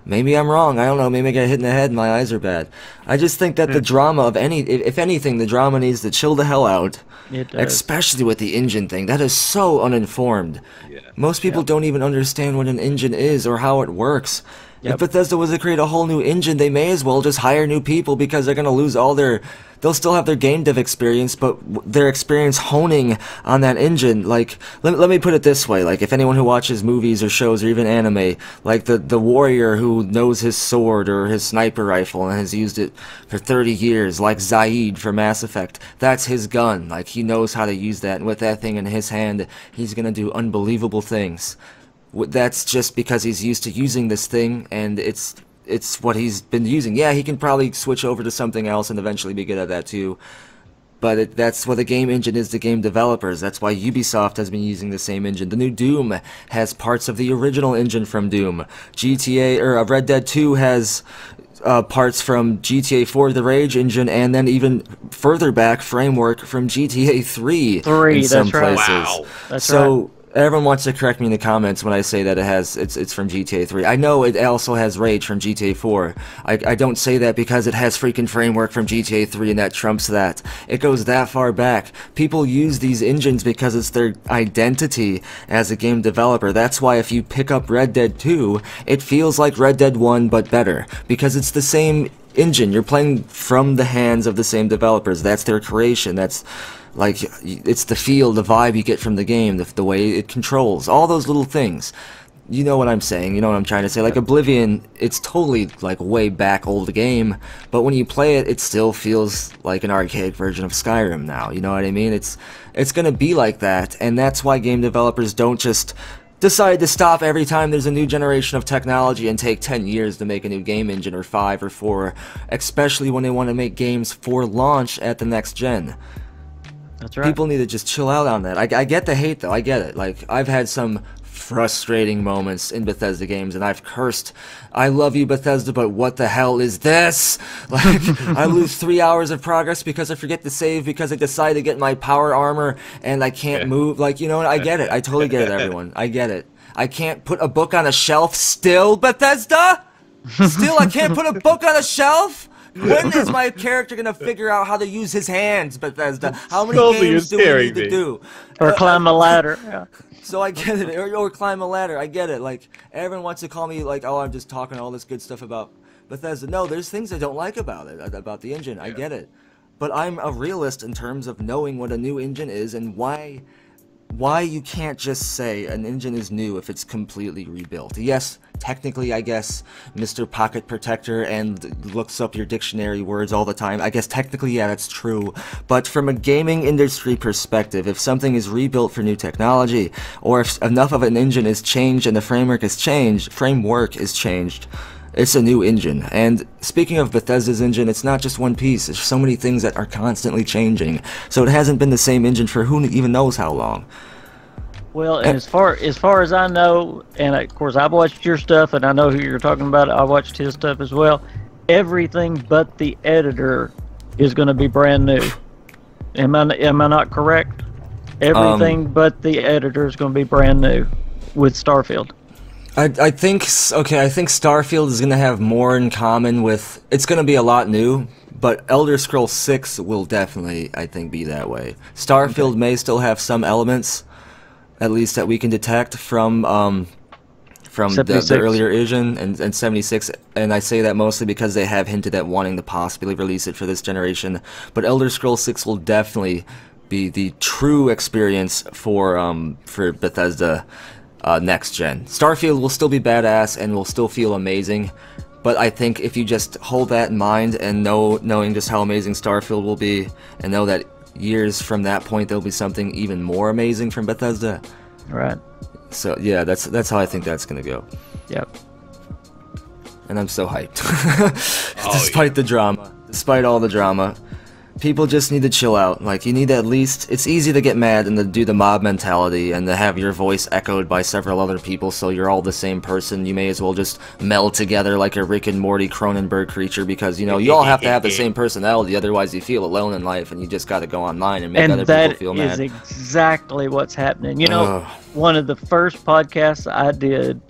Maybe I'm wrong. I don't know. Maybe I get hit in the head and my eyes are bad. I just think that the drama of if anything, the drama needs to chill the hell out. It does. Especially with the engine thing. That is so uninformed. Yeah. Most people don't even understand what an engine is or how it works. Yep. If Bethesda was to create a whole new engine, they may as well just hire new people, because they're going to lose all their... They'll still have their game dev experience, but their experience honing on that engine. Like, let me put it this way. Like, if anyone who watches movies or shows or even anime, like the warrior who knows his sword or his sniper rifle and has used it for 30 years, like Zaid from Mass Effect, that's his gun. Like, he knows how to use that, and with that thing in his hand, he's going to do unbelievable things. That's just because he's used to using this thing, and it's what he's been using. Yeah, he can probably switch over to something else and eventually be good at that too. But that's what the game engine is to game developers. That's why Ubisoft has been using the same engine. The new Doom has parts of the original engine from Doom. Red Dead 2 has parts from GTA 4, the Rage engine, and then even further back, framework from GTA 3 in some places. Wow. That's right. Everyone wants to correct me in the comments when I say that it's from GTA 3. I know it also has Rage from GTA 4. I don't say that because it has freaking framework from GTA 3 and that trumps that. It goes that far back. People use these engines because it's their identity as a game developer. That's why if you pick up Red Dead 2, it feels like Red Dead 1 but better, because it's the same engine. You're playing from the hands of the same developers. That's their creation. That's like, it's the feel, the vibe you get from the game, the way it controls, all those little things. You know what I'm saying, you know what I'm trying to say. Like Oblivion, it's totally like way back old game, but when you play it, it still feels like an archaic version of Skyrim now, you know what I mean? It's gonna be like that, and that's why game developers don't just decide to stop every time there's a new generation of technology and take 10 years to make a new game engine, or 5 or 4, especially when they want to make games for launch at the next gen. That's right. People need to just chill out on that. I get the hate though, I get it. Like, I've had some frustrating moments in Bethesda games, and I've cursed, I love you Bethesda, but what the hell is this? Like, I lose 3 hours of progress because I forget to save because I decide to get my power armor and I can't move. Like, you know what, I get it. I totally get it, everyone. I get it. I can't put a book on a shelf still, Bethesda? Still, I can't put a book on a shelf? When is my character gonna figure out how to use his hands, Bethesda? How many games do we need to do? Or climb a ladder. Yeah. So I get it, or climb a ladder. I get it. Like, everyone wants to call me like, oh, I'm just talking all this good stuff about Bethesda. No, there's things I don't like about it, about the engine. I get it, but I'm a realist in terms of knowing what a new engine is and why you can't just say an engine is new if it's completely rebuilt. Yes, technically, I guess Mr. Pocket Protector and looks up your dictionary words all the time. I guess technically, yeah, that's true. But from a gaming industry perspective, if something is rebuilt for new technology, or if enough of an engine is changed and the framework is changed, it's a new engine. And speaking of Bethesda's engine, it's not just one piece. There's so many things that are constantly changing. So it hasn't been the same engine for who even knows how long. Well, and as far as I know, and of course I've watched your stuff, and I know who you're talking about. I watched his stuff as well. Everything but the editor is going to be brand new. Am I not correct? Everything but the editor is going to be brand new with Starfield. I think Starfield is going to have more in common with, it's going to be a lot new, but Elder Scrolls 6 will definitely, I think, be that way. Starfield may still have some elements, at least that we can detect from the earlier engine and 76, and I say that mostly because they have hinted at wanting to possibly release it for this generation, but Elder Scrolls 6 will definitely be the true experience for Bethesda next gen. Starfield will still be badass and will still feel amazing, but I think if you just hold that in mind and knowing just how amazing Starfield will be, and know that years from that point there'll be something even more amazing from Bethesda. Right. So yeah, that's how I think that's gonna go. Yep. And I'm so hyped. Despite the drama, despite all the drama. People just need to chill out. Like, you need to at least, it's easy to get mad and to do the mob mentality and to have your voice echoed by several other people so you're all the same person. You may as well just meld together like a Rick and Morty Cronenberg creature, because, you know, you all have to have the same personality, otherwise you feel alone in life and you just gotta go online and make other people feel mad. And that is exactly what's happening. You know, one of the first podcasts I did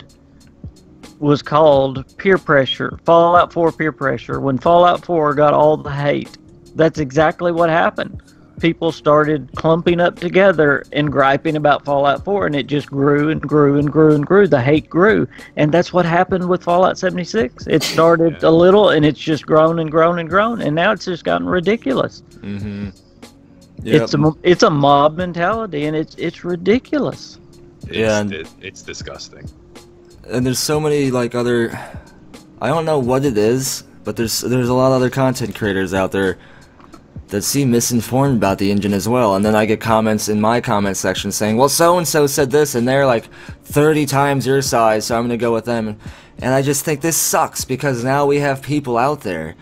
was called Peer Pressure, Fallout 4 Peer Pressure. When Fallout 4 got all the hate, that's exactly what happened. People started clumping up together and griping about Fallout 4, and it just grew and grew and grew and grew. The hate grew, and that's what happened with Fallout 76. It started a little, and it's just grown and grown and grown, and now it's just gotten ridiculous. Mm-hmm. Yep. It's a mob mentality, and it's ridiculous. It's disgusting. And there's so many like other, I don't know what it is, but there's a lot of other content creators out there that seem misinformed about the engine as well, and then I get comments in my comment section saying, well, so-and-so said this, and they're like 30 times your size, so I'm gonna go with them. And I just think this sucks, because now we have people out there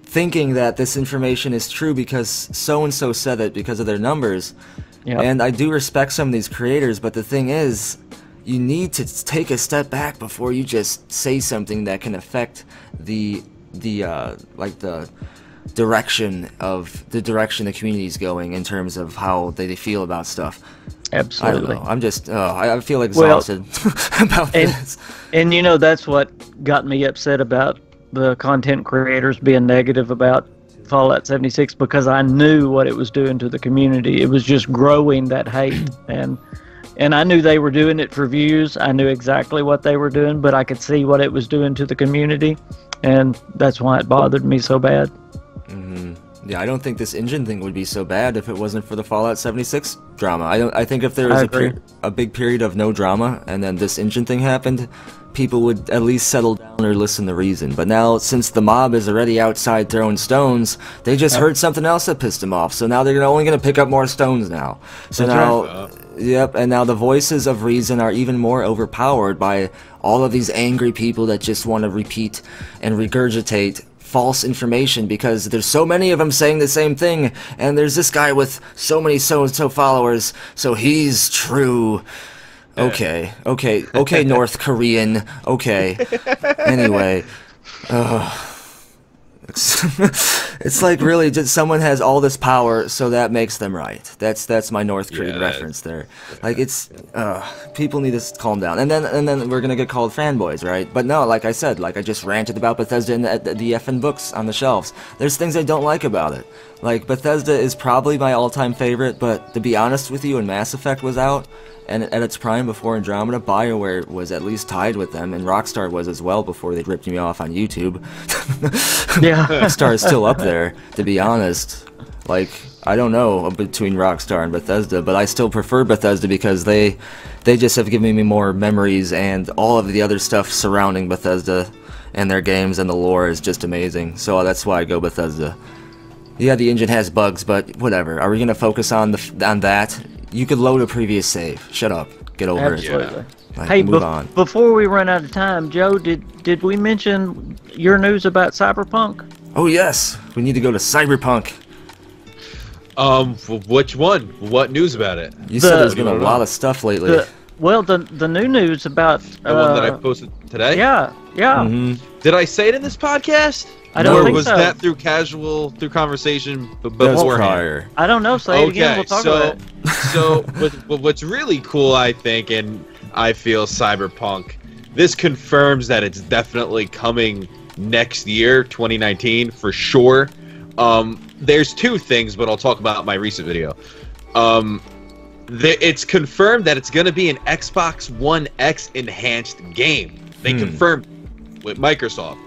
thinking that this information is true because so-and-so said it because of their numbers. Yep. And I do respect some of these creators, but the thing is, you need to take a step back before you just say something that can affect the direction the community's going in terms of how they feel about stuff. Absolutely. I don't know. I'm just I feel exhausted about this. And you know, that's what got me upset about the content creators being negative about Fallout 76, because I knew what it was doing to the community. It was just growing that hate, and I knew they were doing it for views. I knew exactly what they were doing, but I could see what it was doing to the community. and that's why it bothered me so bad. Yeah, I don't think this engine thing would be so bad if it wasn't for the Fallout 76 drama. I think if there was a big period of no drama and then this engine thing happened, people would at least settle down or listen to reason. But now, since the mob is already outside throwing stones, they just heard something else that pissed them off. So now they're only going to pick up more stones now. So now, yep, and now the voices of reason are even more overpowered by all of these angry people that just want to repeat and regurgitate false information, because there's so many of them saying the same thing, and there's this guy with so many so-and-so followers, so he's true. Okay, North Korean, okay. Anyway, it's like, really, just someone has all this power, so that makes them right. That's my North Korean reference there. Like, it's people need to calm down, and then we're gonna get called fanboys, right? But no, like I said, like I just ranted about Bethesda and the effing books on the shelves. There's things I don't like about it. Like, Bethesda is probably my all-time favorite, but to be honest with you, when Mass Effect was out, and at its prime before Andromeda, BioWare was at least tied with them, and Rockstar was as well before they ripped me off on YouTube. Yeah. Rockstar is still up there, to be honest. Like, I don't know between Rockstar and Bethesda, but I still prefer Bethesda because they just have given me more memories, and all of the other stuff surrounding Bethesda and their games and the lore is just amazing. So that's why I go Bethesda. Yeah, the engine has bugs, but whatever. Are we gonna focus on that? You could load a previous save. Shut up. Get over it. Absolutely. Like, Hey, move on. before we run out of time, Joe, did we mention your news about Cyberpunk? Oh yes, we need to go to Cyberpunk. Which one? What news about it? You said there's been a lot of stuff lately. The new news about The one that I posted today? Yeah. Did I say it in this podcast? I don't think was so. that through conversation That was beforehand? prior. I don't know. Say it again. We'll talk about it. So what's really cool, I think, and I feel Cyberpunk, this confirms that it's definitely coming next year, 2019, for sure. There's two things, but I'll talk about my recent video. It's confirmed that it's going to be an Xbox One X enhanced game. They confirmed with Microsoft.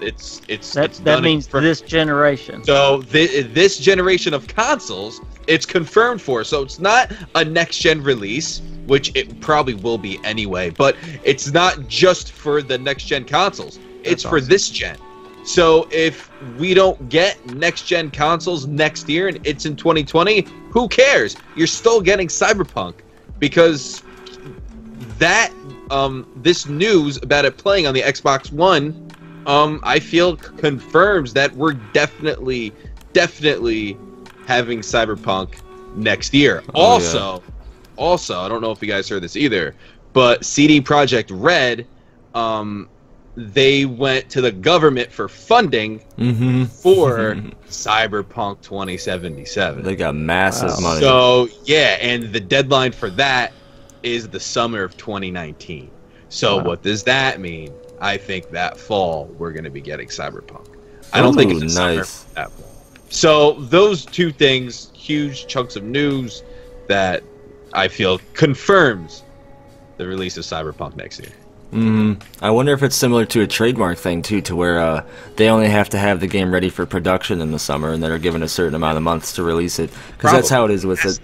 That means this generation. So this generation of consoles, it's confirmed for. So it's not a next gen release, which it probably will be anyway. But it's not just for the next gen consoles. It's for this gen. So if we don't get next gen consoles next year and it's in 2020, who cares? You're still getting Cyberpunk, because that this news about it playing on the Xbox One, I feel confirms that we're definitely having Cyberpunk next year. Also, I don't know if you guys heard this either, but CD Projekt Red, they went to the government for funding for Cyberpunk 2077. They got massive money. So yeah, and the deadline for that is the summer of 2019. So what does that mean? I think that fall we're going to be getting Cyberpunk. I don't think it's a summer that fall. So those two things, huge chunks of news that I feel confirms the release of Cyberpunk next year. I wonder if it's similar to a trademark thing too, to where they only have to have the game ready for production in the summer, and they're given a certain amount of months to release it. Because that's how it is with it.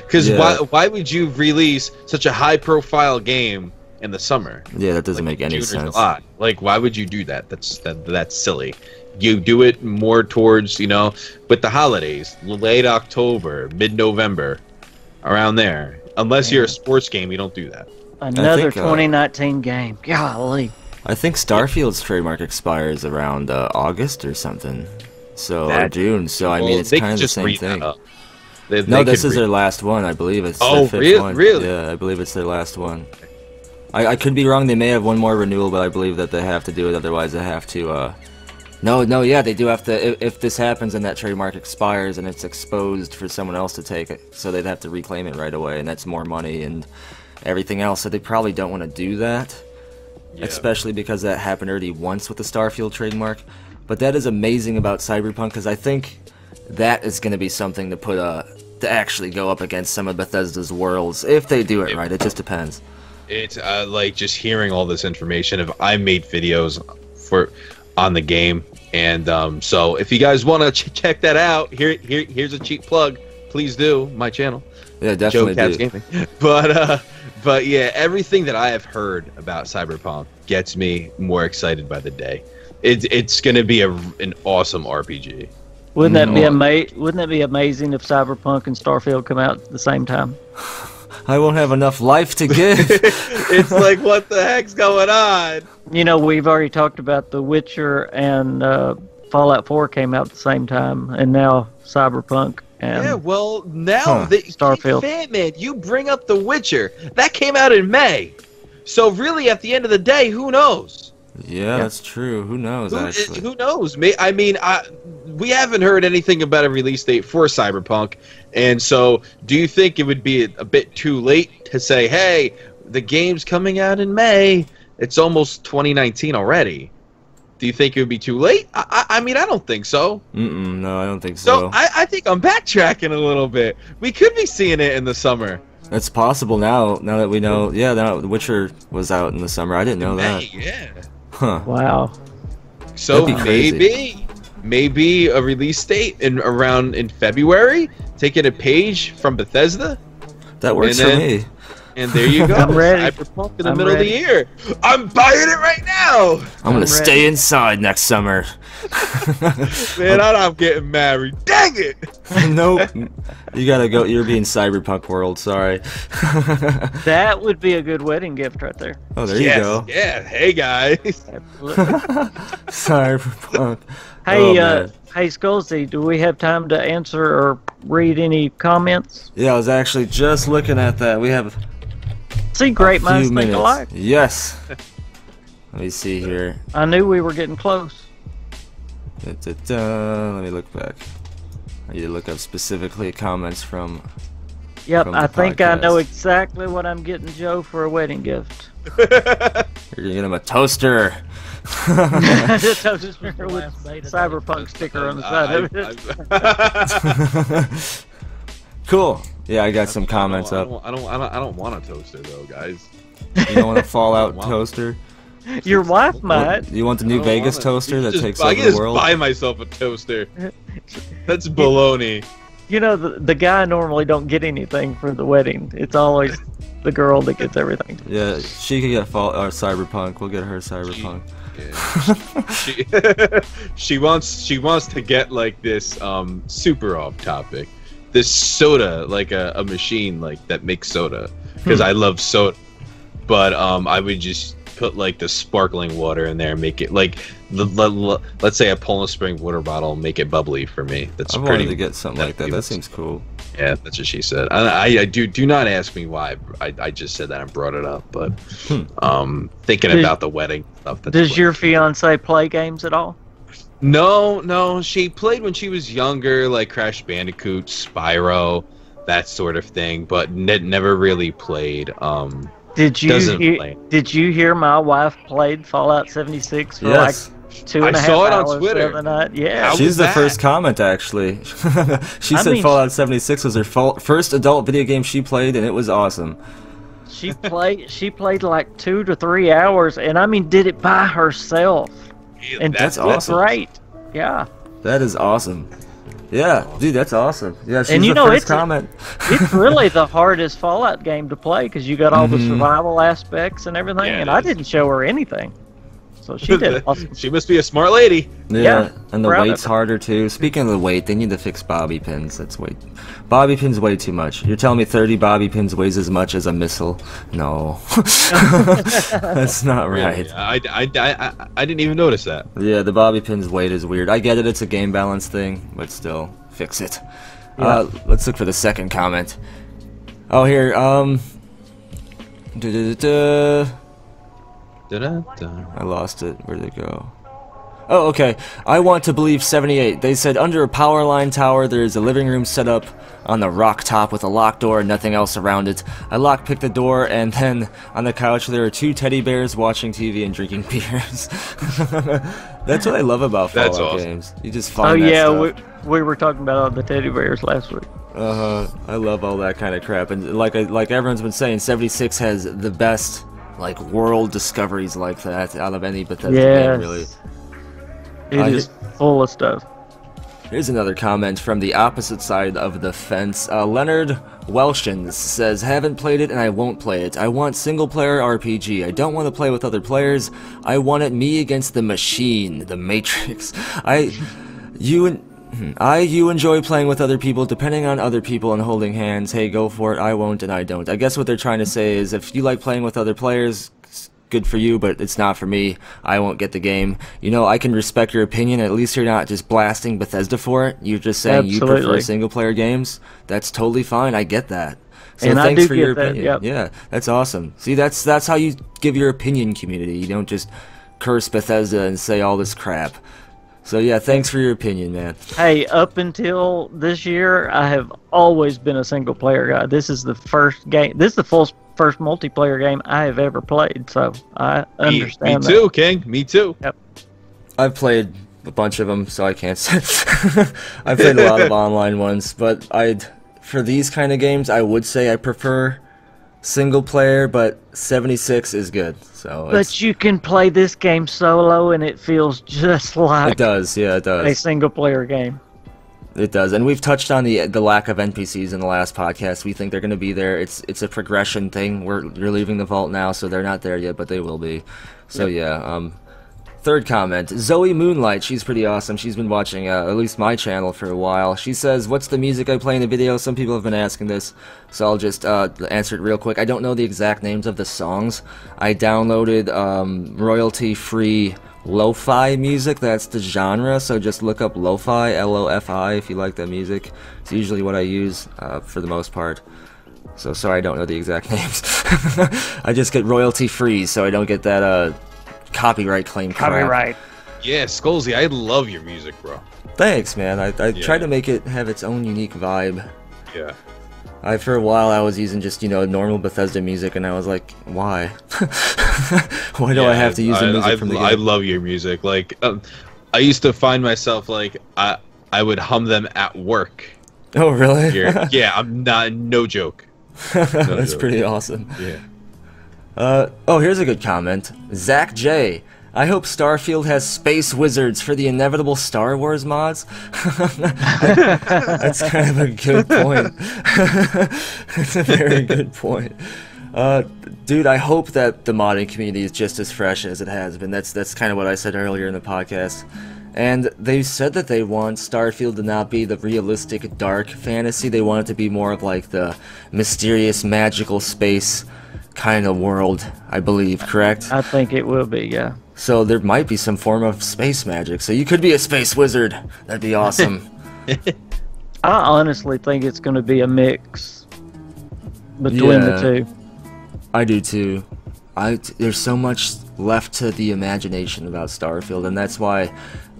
Because why would you release such a high-profile game in the summer? Yeah, that doesn't make any sense. Like, why would you do that? That's silly. You do it more towards, with the holidays, late October, mid-November, around there. Unless you're a sports game, you don't do that. Another 2019 game. Golly. I think Starfield's trademark expires around August or something. So, or June. So, I mean, it's kind of the same thing. No, this is their last one, I believe. It's their fifth one. Really? Yeah, I believe it's their last one. I could be wrong. They may have one more renewal, but I believe that they have to do it. Otherwise, they have to... yeah, they do have to... If this happens and that trademark expires and it's exposed for someone else to take it, so they'd have to reclaim it right away, and that's more money and everything else. So they probably don't want to do that, especially because that happened already once with the Starfield trademark. But that is amazing about Cyberpunk, because I think that is going to be something to put to actually go up against some of Bethesda's worlds if they do it right. It just depends. It's like just hearing all this information. If I made videos on the game. And so if you guys want to check that out, here's a cheap plug. Please do my channel. Yeah, definitely. Joe Cabs Gaming. But yeah, everything that I have heard about Cyberpunk gets me more excited by the day. It's going to be an awesome RPG. Wouldn't that be amazing if Cyberpunk and Starfield come out at the same time? I won't have enough life to give. It's like, what the heck's going on? You know, we've already talked about The Witcher and Fallout 4 came out at the same time, and now Cyberpunk. And yeah, well, now Starfield. Man, you bring up The Witcher. That came out in May. So really, at the end of the day, who knows? Yeah, that's true. Who knows, actually? Who knows? I mean, we haven't heard anything about a release date for Cyberpunk. And so, do you think it would be a bit too late to say, hey, the game's coming out in May? It's almost 2019 already. Do you think it would be too late? I mean, I don't think so. No, I don't think so. So, I think I'm backtracking a little bit. We could be seeing it in the summer. It's possible now that we know. Yeah, now The Witcher was out in the summer. I didn't know that. Yeah. Huh. Wow. So maybe a release date in February, taking a page from Bethesda. That works for me. And there you go. I'm ready. Cyberpunk in the middle of the year. I'm buying it right now. I'm gonna stay inside next summer. Man, I'm getting married. Dang it! Nope. You gotta go. You're being Cyberpunk world. Sorry. That would be a good wedding gift right there. Oh, there you go. Yeah. Hey guys. Cyberpunk. Hey, hey, Skullzi, do we have time to answer or read any comments? Yeah, I was actually just looking at that. We have. See, great minds think alike. Yes. Let me see here. I knew we were getting close. Let me look back. I need to look up specifically comments from. Yep, from I think podcast. I know exactly what I'm getting Joe for a wedding gift. You're gonna get him a toaster. The toaster with Cyberpunk sticker on the side of it. Cool. Yeah, I got some comments up. I don't want a toaster though, guys. You don't want a Fallout toaster? Your wife might. You want the New Vegas toaster that takes over I the can world? just buy myself a toaster. That's baloney. You know, the guy normally don't get anything for the wedding. It's always the girl that gets everything. Yeah, she could get Cyberpunk. We'll get her Cyberpunk. She wants to get like this super off topic, this soda, like a machine like that makes soda, because I love soda, but I would just put like the sparkling water in there and make it like let's say a Poland Spring water bottle, make it bubbly for me. That's I wanted to get something like that. That seems cool. Yeah, that's what she said. I do not ask me why. I just said that and brought it up, but thinking about the wedding stuff. Does your fiance play games at all? No. She played when she was younger, like Crash Bandicoot, Spyro, that sort of thing, but never really played. Did you hear my wife played Fallout 76 for like 2.5 hours? I saw it on Twitter. The other night? Yeah. She's the first comment, actually. She said Fallout 76 was her first adult video game she played, and it was awesome. She played like 2 to 3 hours, and I mean, did it by herself. And that's awesome. Great. Yeah. That is awesome. Yeah, dude, that's awesome. Yeah, she's and you the know, first comment. It's really the hardest Fallout game to play because you got all the survival aspects and everything, and I didn't show her anything. So she did awesome. She must be a smart lady. Yeah, and the weight's harder too. Speaking of the weight, they need to fix bobby pins. Bobby pins way too much. You're telling me 30 bobby pins weighs as much as a missile? No. That's not right. Yeah, I didn't even notice that. Yeah, the bobby pin's weight is weird. I get it, it's a game balance thing, but still, fix it. Yeah. Let's look for the second comment. Oh, here, I lost it. Where'd it go? Oh, okay. I want to believe 78. They said under a power line tower there is a living room set up on the rock top with a locked door and nothing else around it. I lockpicked the door, and then on the couch there are 2 teddy bears watching TV and drinking beers. That's what I love about Fallout games. You just find that stuff. we were talking about all the teddy bears last week. I love all that kind of crap, and like everyone's been saying, 76 has the best world discoveries like that out of any Bethesda game, really. It is full of stuff. Here's another comment from the opposite side of the fence. Leonard Welshins says, haven't played it and I won't play it. I want single-player RPG. I don't want to play with other players. I want it me against the machine, the Matrix. You enjoy playing with other people, depending on other people and holding hands. Hey, go for it. I won't and I don't. I guess what they're trying to say is if you like playing with other players, good for you, but it's not for me. I won't get the game. You know, I can respect your opinion. At least you're not just blasting Bethesda for it. You're just saying you prefer single-player games. That's totally fine. I get that. So and thanks I do for get your that, opinion. yep. Yeah, that's awesome. See, that's how you give your opinion, community. You don't just curse Bethesda and say all this crap. So yeah, thanks for your opinion, man. Hey, up until this year, I have always been a single-player guy. This is the first game. This is the first multiplayer game I have ever played, so I understand Me too, King. Me too. Yep. I've played a bunch of them, so I can't say. I've played a lot of online ones, but for these kind of games, I would say I prefer single player, but 76 is good. So but you can play this game solo, and it feels just like it does. Yeah, it does. A single player game. It does, and we've touched on the lack of NPCs in the last podcast. We think they're going to be there. It's a progression thing. You're leaving the vault now, so they're not there yet, but they will be. So yeah. Third comment, Zoe Moonlight. She's pretty awesome. She's been watching at least my channel for a while. She says, "What's the music I play in the video?" Some people have been asking this, so I'll just answer it real quick. I don't know the exact names of the songs. I downloaded royalty-free lo-fi music. That's the genre, so just look up lo-fi, L-O-F-I, if you like that music. It's usually what I use for the most part. So sorry I don't know the exact names. I just get royalty-free, so I don't get that copyright claim crap. Copyright. Yeah, Skullzi, I love your music, bro. Thanks, man. I try to make it have its own unique vibe. Yeah. For a while I was using just, normal Bethesda music, and I was like, why? Why do I have to use the music from the game? I love your music. Like, I used to find myself, like, I would hum them at work. Oh, really? Yeah, I'm not, no joke. That's pretty awesome. Yeah. Oh, here's a good comment. Zach J. I hope Starfield has space wizards for the inevitable Star Wars mods. That's kind of a good point. That's a very good point. Dude, I hope that the modding community is just as fresh as it has been. That's kind of what I said earlier in the podcast. And they said that they want Starfield to not be the realistic dark fantasy. They want it to be more of like the mysterious magical space kind of world, I believe, correct? I think it will be, yeah. So there might be some form of space magic. So you could be a space wizard. That'd be awesome. I honestly think it's going to be a mix between the two. I do too. There's so much left to the imagination about Starfield, and that's why,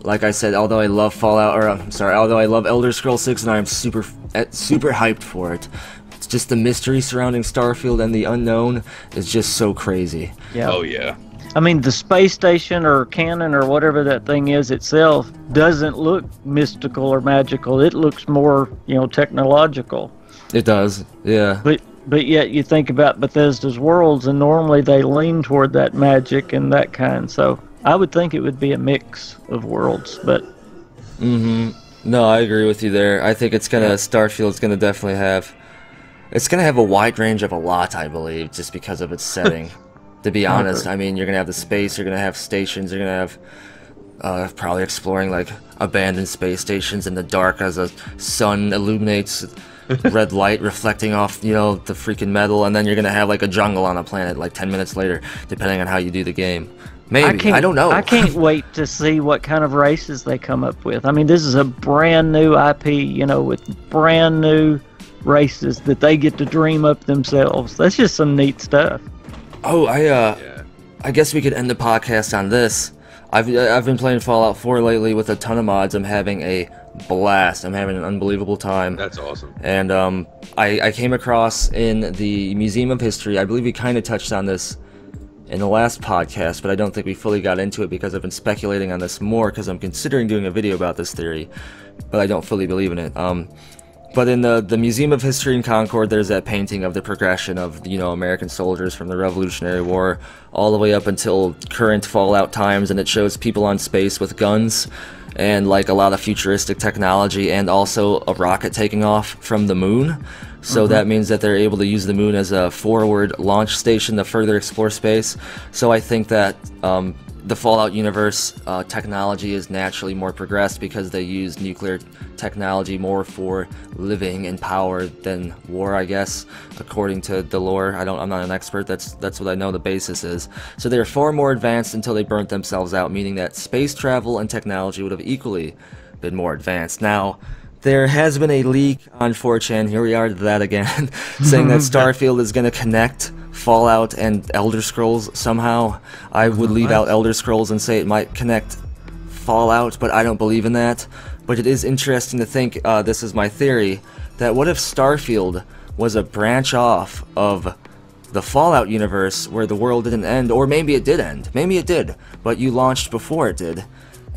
like I said, although I love although I love Elder Scrolls 6 and I'm super hyped for it, it's just the mystery surrounding Starfield and the unknown is just so crazy. Yeah. Oh yeah. I mean, the space station or cannon or whatever that thing is itself doesn't look mystical or magical. It looks more, technological. It does, yeah. But yet you think about Bethesda's worlds, and normally they lean toward that magic and that kind. So I would think it would be a mix of worlds, but... No, I agree with you there. I think Starfield's gonna definitely have... It's gonna have a wide range of a lot, I believe, just because of its setting. To be honest, I mean, you're gonna have the space, you're gonna have stations, you're gonna have probably exploring like abandoned space stations in the dark as the sun illuminates red light reflecting off, the freaking metal, and then you're gonna have like a jungle on a planet like 10 minutes later, depending on how you do the game. Maybe, I don't know. I can't wait to see what kind of races they come up with. I mean, this is a brand new IP, with brand new races that they get to dream up themselves. That's just some neat stuff. Oh, I guess we could end the podcast on this. I've been playing Fallout 4 lately with a ton of mods. I'm having a blast. I'm having an unbelievable time. That's awesome. And I came across in the Museum of History, I believe we kind of touched on this in the last podcast, but I don't think we fully got into it because I've been speculating on this more because I'm considering doing a video about this theory, but I don't fully believe in it. But in the Museum of History in Concord, there's that painting of the progression of, you know, American soldiers from the Revolutionary War all the way up until current Fallout times, and it shows people on space with guns and like a lot of futuristic technology and also a rocket taking off from the moon. So that means that they're able to use the moon as a forward launch station to further explore space. So I think that the Fallout universe technology is naturally more progressed because they use nuclear technology more for living and power than war, I guess, according to the lore. I'm not an expert. That's what I know the basis is. So they're far more advanced until they burnt themselves out, meaning that space travel and technology would have equally been more advanced. Now, there has been a leak on 4chan, here we are to that again, saying that Starfield is going to connect Fallout and Elder Scrolls somehow. I would leave out Elder Scrolls and say it might connect Fallout, but I don't believe in that. But it is interesting to think, this is my theory, that what if Starfield was a branch off of the Fallout universe where the world didn't end, or maybe it did end, maybe it did, but you launched before it did.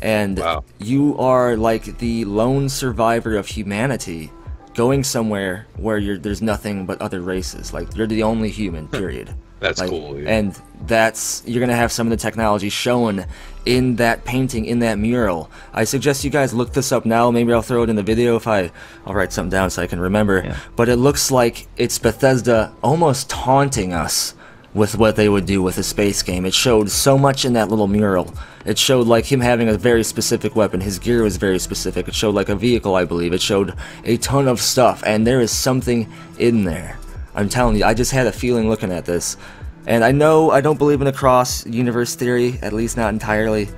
And you are like the lone survivor of humanity going somewhere where there's nothing but other races. Like, you're the only human, period. That's like, cool. Yeah. And you're going to have some of the technology shown in that painting, in that mural. I suggest you guys look this up now. Maybe I'll throw it in the video if I'll write something down so I can remember. Yeah. But it looks like it's Bethesda almost taunting us with what they would do with a space game. It showed so much in that little mural. It showed like him having a very specific weapon. His gear was very specific. It showed like a vehicle, I believe. It showed a ton of stuff, and there is something in there. I'm telling you, I just had a feeling looking at this. And I know I don't believe in a cross-universe theory, at least not entirely,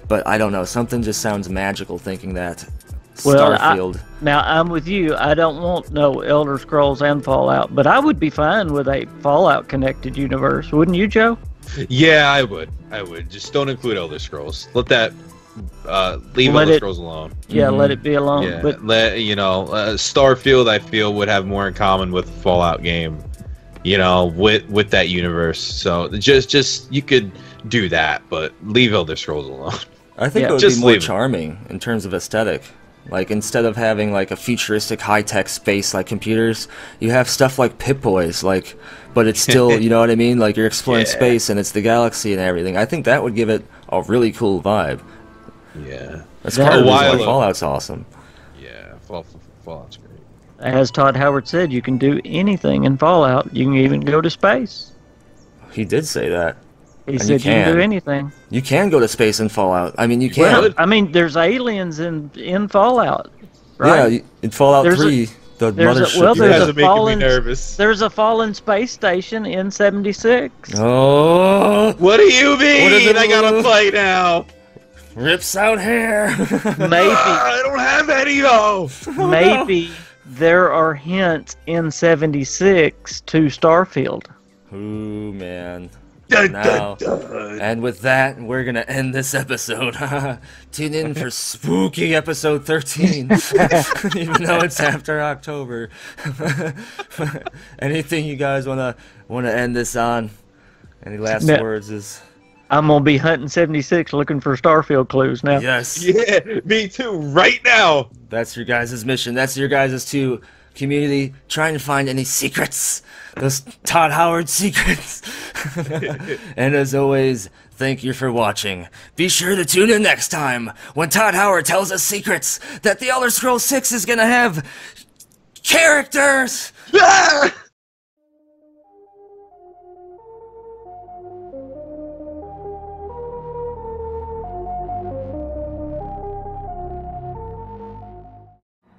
but I don't know. Something just sounds magical thinking that Starfield. Now, I'm with you. I don't want no Elder Scrolls and Fallout, but I would be fine with a Fallout-connected universe. Wouldn't you, Joe? Yeah, I would. Just don't include Elder Scrolls. Let that leave Elder Scrolls alone. Yeah, let it be alone. Yeah, but Starfield, I feel, would have more in common with the Fallout game, with that universe. So just you could do that, but leave Elder Scrolls alone. I think it would be more charming in terms of aesthetic. Like, instead of having like a futuristic high-tech space like computers, you have stuff like Pip-Boys, like, but it's still, you know what I mean? Like, you're exploring space and it's the galaxy and everything. I think that would give it a really cool vibe. Yeah. That's part of why Fallout's awesome. Yeah, Fallout's great. As Todd Howard said, you can do anything in Fallout. You can even go to space. He did say that. He said you can do anything. You can go to space in Fallout. I mean, you can. Well, I mean, there's aliens in Fallout, right? Yeah, in Fallout 3, the mothership. There's a fallen space station in 76. Oh! What do you mean? I gotta play now. Rips out hair. Maybe. I don't have any, though. Maybe there are hints in 76 to Starfield. Ooh, man. Now, and with that, we're gonna end this episode. Tune in for spooky episode 13, even though it's after October. Anything you guys wanna end this on? Any last words? I'm gonna be hunting 76, looking for Starfield clues now. Yes. Yeah, me too. Right now. That's your guys' mission. That's your guys' community, trying to find any secrets. Those Todd Howard secrets. And as always, thank you for watching. Be sure to tune in next time when Todd Howard tells us secrets that the Elder Scrolls 6 is gonna have characters! Ah!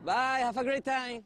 Bye, have a great time.